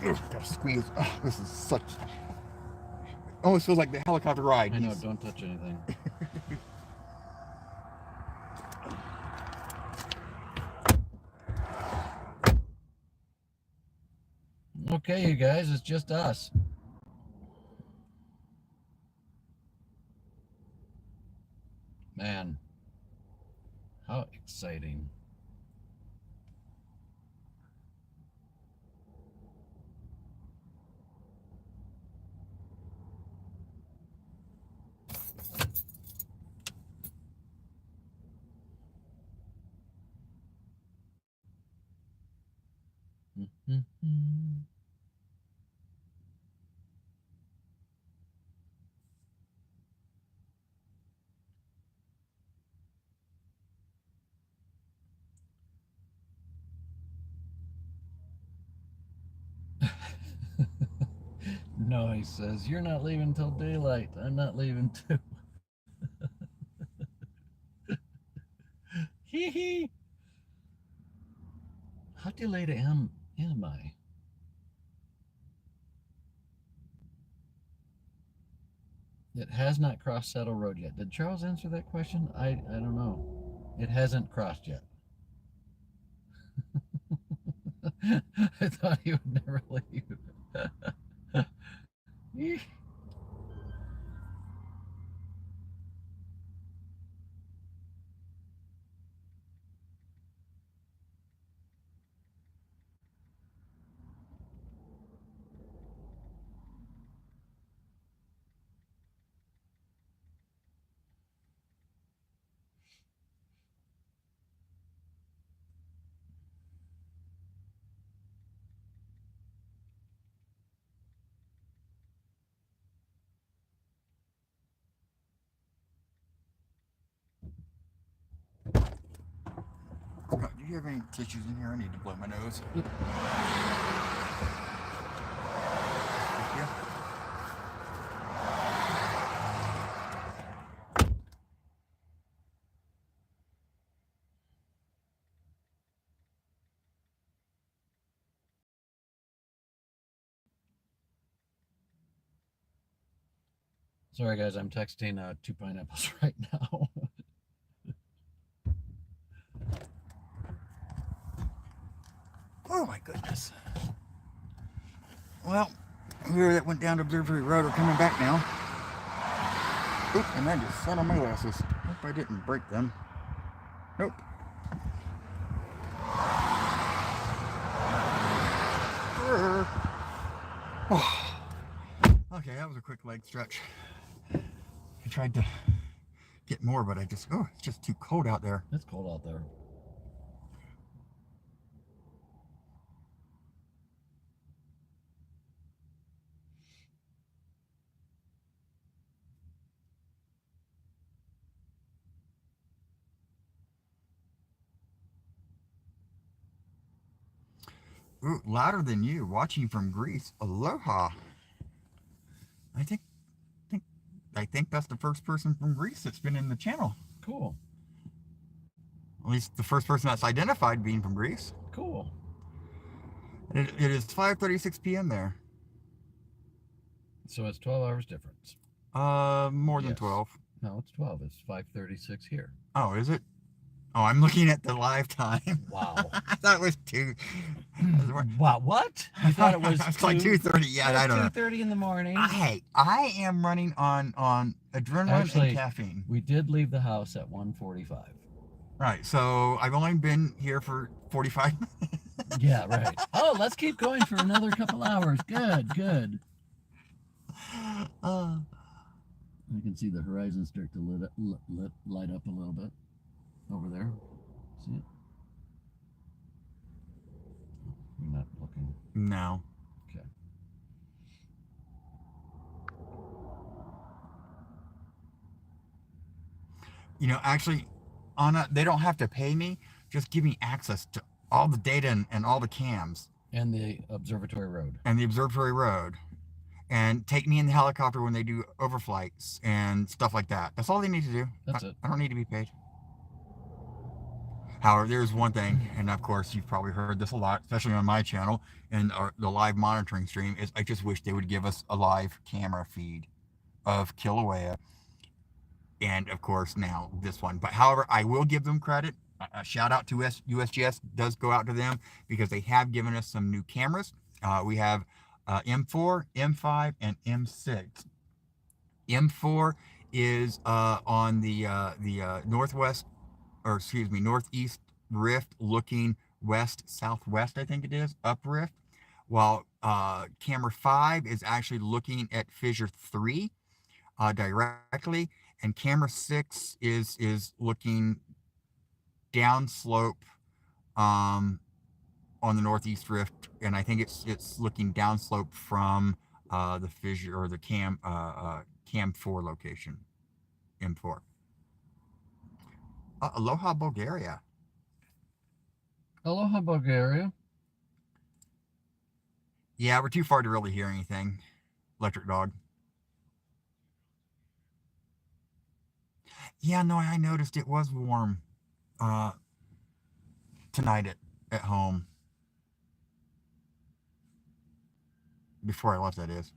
Ugh, gotta squeeze. Oh, this is such... Almost feels like the helicopter ride. I know, don't touch anything. Okay, you guys, it's just us. Man, how exciting. No, he says, you're not leaving till daylight. I'm not leaving too. Hee hee. How delayed am I? It has not crossed Saddle Road yet. Did Charles answer that question? I don't know. It hasn't crossed yet. I thought he would never leave. Oh, do you have any tissues in here? I need to blow my nose. Thank you. Sorry, guys, I'm texting 2 pineapples right now. Oh my goodness. Well, whoever that went down to Observatory Road are coming back now. Oop, and I just sat on my glasses. Hope I didn't break them. Nope. Okay, that was a quick leg stretch. I tried to get more, but it's just too cold out there. It's cold out there. Ooh, louder than you, watching from Greece. Aloha. I think, think, I think that's the first person from Greece that's been in the channel. Cool. At least the first person that's identified being from Greece. Cool. It is 5:36 p.m. there. So it's 12 hours difference. More than Yes. 12. No, it's 12. It's 5:36 here. Oh, is it? Oh, I'm looking at the live time. Wow. I thought it was 2. Wow, what? You thought it was It's like 2:30. Yeah, I don't know. 2:30 in the morning. I am running on adrenaline Actually, and caffeine. We did leave the house at 1:45. Right, so I've only been here for 45 minutes. Yeah, right. Oh, let's keep going for another couple hours. Good, good. I can see the horizon start to light up a little bit over there. See it? You're not looking. No. Okay. You know, actually, Anna, they don't have to pay me. Just give me access to all the data and all the cams. And the observatory road. And the observatory road. And take me in the helicopter when they do overflights and stuff like that. That's all they need to do. That's it. I don't need to be paid. However, there's one thing, and of course you've probably heard this a lot, especially on my channel and the live monitoring stream, is I just wish they would give us a live camera feed of Kilauea. And of course now this one. But however, I will give them credit. A shout out to USGS does go out to them because they have given us some new cameras. We have M4, M5, and M6. M4 is on the northwest, or excuse me, northeast rift, looking west southwest. I think it is up rift. While camera 5 is actually looking at fissure 3 directly, and camera 6 is looking downslope on the northeast rift, and I think it's looking downslope from the fissure or the cam 4 location, M4. Aloha, Bulgaria. Aloha, Bulgaria. Yeah, we're too far to really hear anything. Electric dog. Yeah, no, I noticed it was warm tonight at home. Before I left, that is.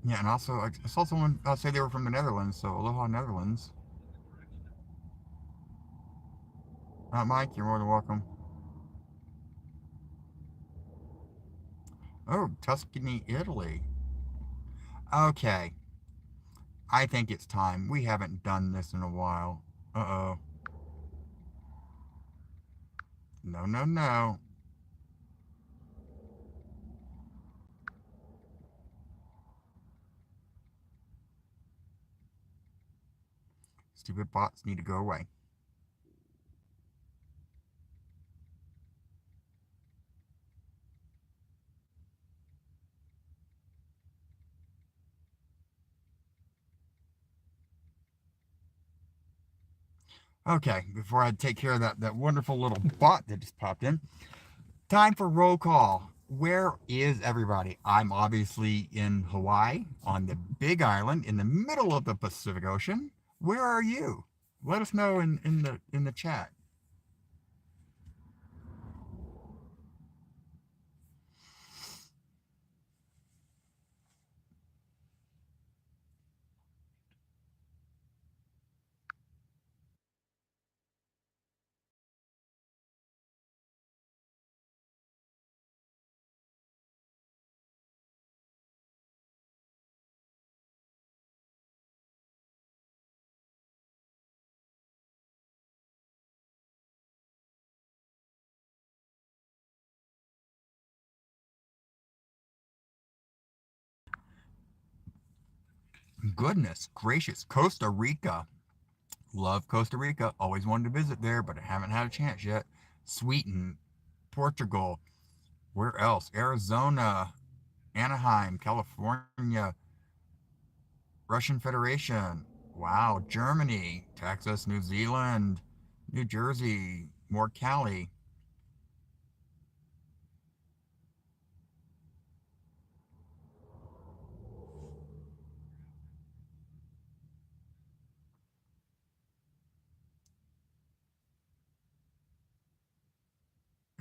Yeah, and also I saw someone say they were from the Netherlands, so aloha, Netherlands. Mike, you're more than welcome. Oh, Tuscany, Italy. Okay. I think it's time. We haven't done this in a while. Uh-oh. No, no, no. Stupid bots need to go away. Okay, before I take care of that wonderful little bot that just popped in, time for roll call. Where is everybody? I'm obviously in Hawaii on the big island in the middle of the Pacific Ocean. Where are you? Let us know in the chat. Goodness gracious, Costa Rica. Love Costa Rica. Always wanted to visit there, but I haven't had a chance yet. Sweden, Portugal. Where else? Arizona, Anaheim, California, Russian Federation. Wow, Germany, Texas, New Zealand, New Jersey, more Cali.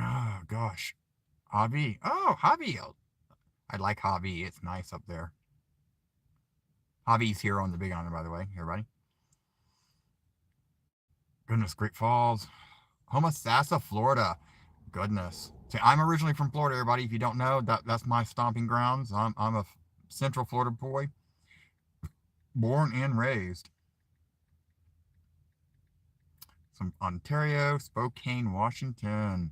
Oh gosh, Javi. Oh, Javi. I like Javi. It's nice up there. Javi's here on the Big Island, by the way. Everybody. Goodness, Great Falls, Homosassa, Florida. Goodness. See, I'm originally from Florida, everybody. If you don't know, that's my stomping grounds. I'm a Central Florida boy, born and raised. Some Ontario, Spokane, Washington.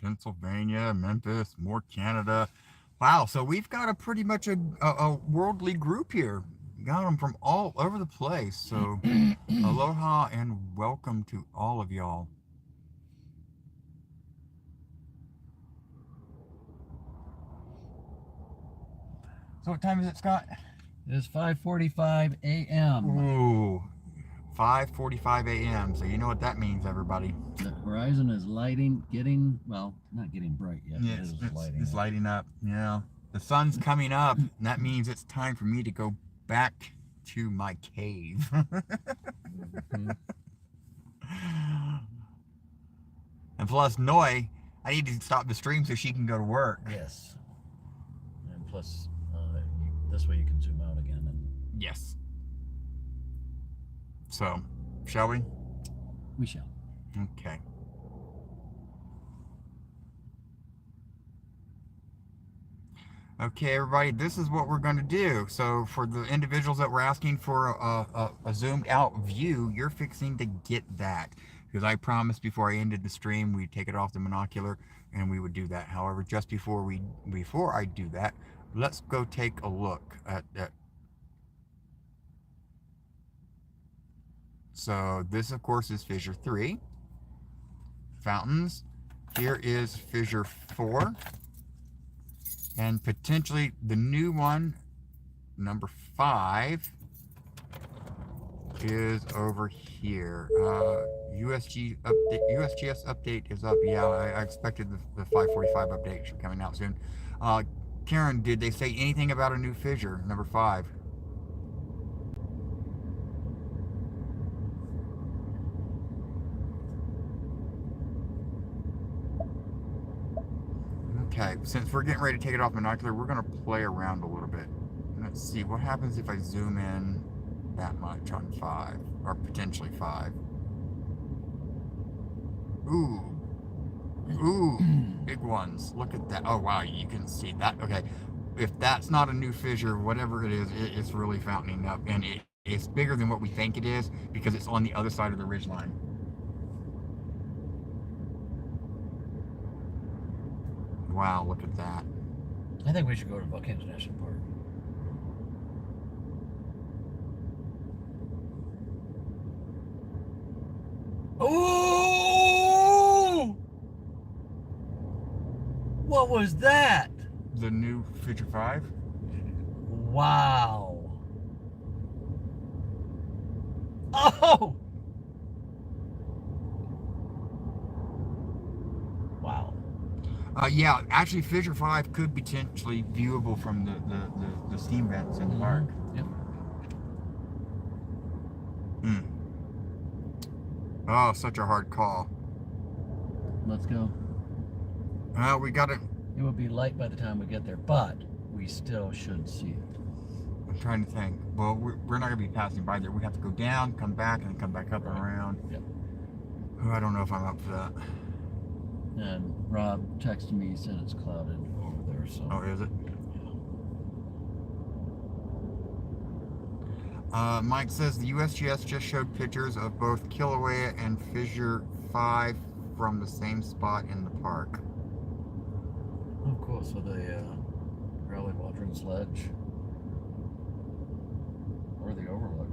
Pennsylvania, Memphis, more Canada. Wow, so we've got a pretty much a worldly group here. Got them from all over the place. So aloha and welcome to all of y'all. So what time is it, Scott? It is 5:45 a.m. Ooh, 5:45 a.m. So you know what that means, everybody. The horizon is getting, well, not getting bright yet. Yeah, it's lighting up. Yeah, the sun's coming up, and that means it's time for me to go back to my cave. Mm-hmm. And plus, Noi, I need to stop the stream so she can go to work. Yes. And plus, this way you can zoom out again. And yes. So, shall we? We shall. Okay. Okay, everybody, this is what we're going to do. So, for the individuals that were asking for a zoomed out view, you're fixing to get that. Because I promised before I ended the stream, we'd take it off the monocular and we would do that. However, just before I do that, let's go take a look at. So, this, of course, is fissure 3. Fountains. Here is fissure 4. And potentially the new one, number 5, is over here. USGS update is up. Yeah, I expected the 545 update should be coming out soon. Karen, did they say anything about a new fissure, number 5? Okay, since we're getting ready to take it off monocular, we're going to play around a little bit. Let's see, what happens if I zoom in that much on 5, or potentially 5. Ooh, big ones. Look at that. Oh, wow, you can see that. Okay, if that's not a new fissure, whatever it is, it's really fountaining up, and it's bigger than what we think it is because it's on the other side of the ridgeline. Wow, look at that. I think we should go to Volcano National Park. Oh! What was that? The new Fissure 5. Wow. Oh! Wow. Yeah, actually, Fissure 5 could potentially viewable from the steam vents in the park. Yep. Hmm. Oh, such a hard call. Let's go. Well, we got to. It will be light by the time we get there, but we still should see it. I'm trying to think. Well, we're not going to be passing by there. We have to go down, come back, and then come back up and around. Yep. Oh, I don't know if I'm up for that. And Rob texted me, he said it's clouded over there, so. Oh, is it? Mike says the USGS just showed pictures of both Kilauea and Fissure 5 from the same spot in the park. Oh, cool. So the Raleigh Waldron Sledge or the Overlook.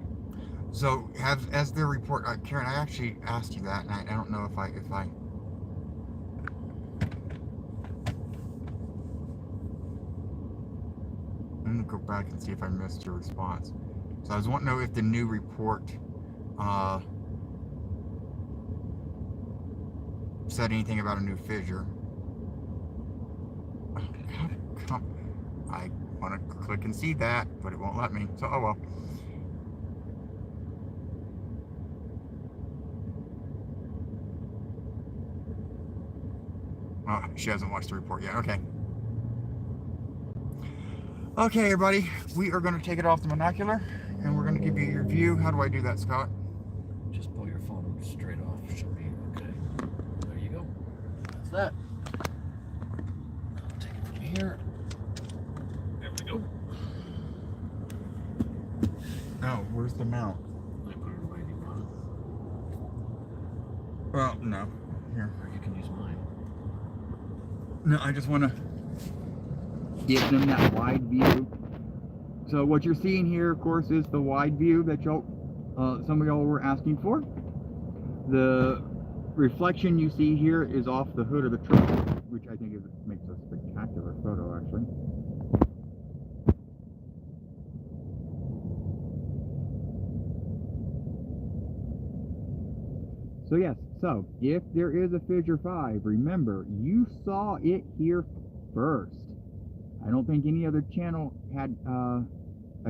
So, as their report, Karen, I actually asked you that, and I don't know if I. I'm gonna go back and see if I missed your response. So I was wanting to know if the new report said anything about a new fissure. I want to click and see that, but it won't let me. So, oh well. Oh, she hasn't watched the report yet. Okay. Okay, everybody. We are going to take it off the monocular, and we're going to give you your view. How do I do that, Scott? Just pull your phone straight off. Should be okay. There you go. That's that. I'll take it from here. There we go. Oh, where's the mount? I put it away. Do you want it? Well, no. Here. Or you can use mine. No, I just want to give them that wide view. So what you're seeing here, of course, is the wide view that some of y'all were asking for. The reflection you see here is off the hood of the truck, which I think makes a spectacular photo, actually. So yes, so if there is a Fissure 5, remember, you saw it here first. I don't think any other channel had a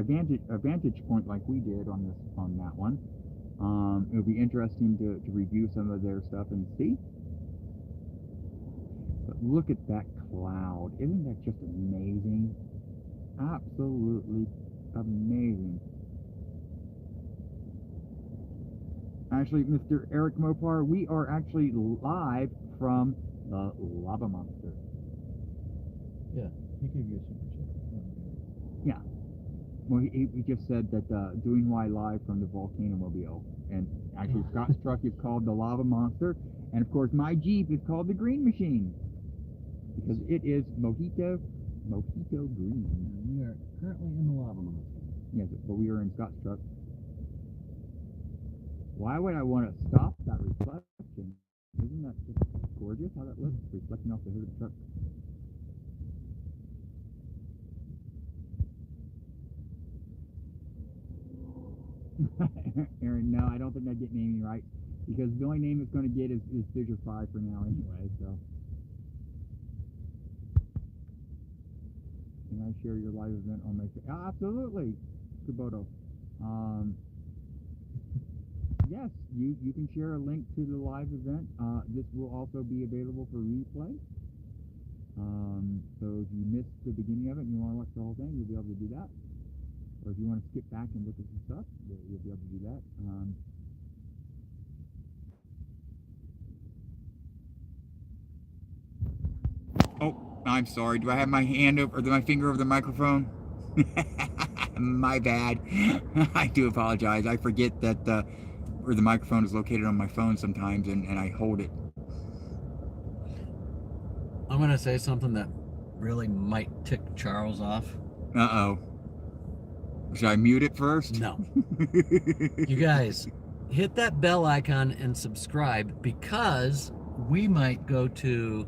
vantage point like we did on that one. It'll be interesting to review some of their stuff and see. But look at that cloud. Isn't that just amazing? Absolutely amazing. Actually, Mr. Eric Mopar, we are actually live from the Lava Monster. Yeah, he gave you a super chat. Yeah. Well, he just said that doing Y live from the Volcano Mobile. And actually, Scott's truck is called the Lava Monster. And of course, my Jeep is called the Green Machine. Because it is Mojito Green. We are currently in the Lava Monster. Yes, but we are in Scott's truck. Why would I want to stop that reflection? Isn't that just gorgeous how that looks, reflecting off the hood of the truck? Aaron, no, I don't think I get naming right, because the only name it's going to get is Fissure 5 for now anyway, so. Can I share your live event on my... absolutely, Kuboto. Yes, you can share a link to the live event. This will also be available for replay. So if you missed the beginning of it and you want to watch the whole thing, you'll be able to do that. Or if you want to skip back and look at some stuff, you'll be able to do that. Oh, I'm sorry. Do I have my hand over, or my finger over the microphone? My bad. I do apologize. I forget that where the microphone is located on my phone sometimes, and I hold it. I'm going to say something that really might tick Charles off. Uh-oh. Should I mute it first? No. You guys, hit that bell icon and subscribe, because we might go to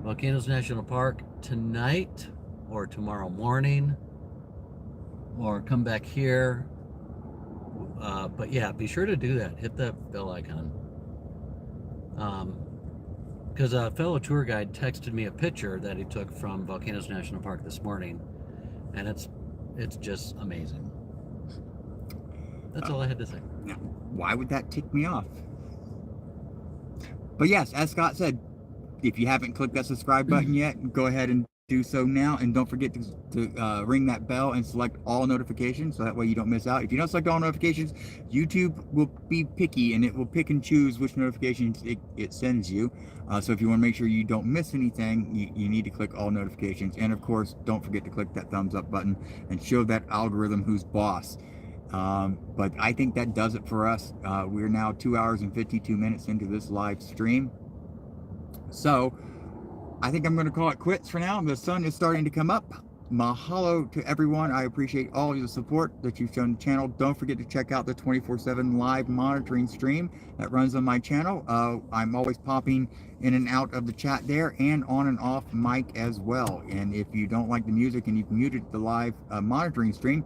Volcanoes National Park tonight or tomorrow morning, or come back here. But yeah, be sure to do that. Hit the bell icon. Because a fellow tour guide texted me a picture that he took from Volcanoes National Park this morning, and it's just amazing. That's all I had to say. Now, why would that tick me off? But yes, as Scott said, if you haven't clicked that subscribe button yet, go ahead and do so now, and don't forget to ring that bell and select all notifications, so that way you don't miss out. If you don't select all notifications, YouTube will be picky and it will pick and choose which notifications it sends you. So if you want to make sure you don't miss anything, you need to click all notifications, and of course don't forget to click that thumbs up button and show that algorithm who's boss. But I think that does it for us. We're now 2 hours and 52 minutes into this live stream, so I think I'm going to call it quits for now. The sun is starting to come up. Mahalo to everyone. I appreciate all of the support that you've shown the channel. Don't forget to check out the 24/7 live monitoring stream that runs on my channel. I'm always popping in and out of the chat there, and on and off mic as well. And if you don't like the music and you've muted the live monitoring stream,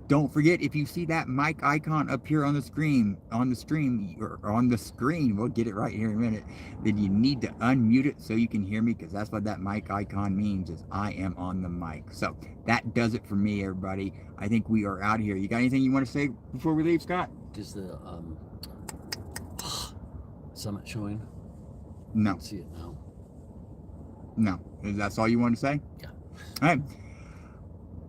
don't forget, if you see that mic icon up here on the screen, we'll get it right here in a minute, then you need to unmute it so you can hear me, because that's what that mic icon means, is I am on the mic. So that does it for me, everybody. I think we are out of here. You got anything you want to say before we leave, Scott? Is the summit showing? No. I can see it now. No. That's all you want to say? Yeah. All right.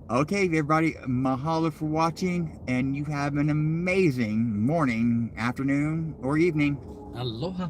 Okay, everybody, mahalo for watching, and you have an amazing morning, afternoon, or evening. Aloha.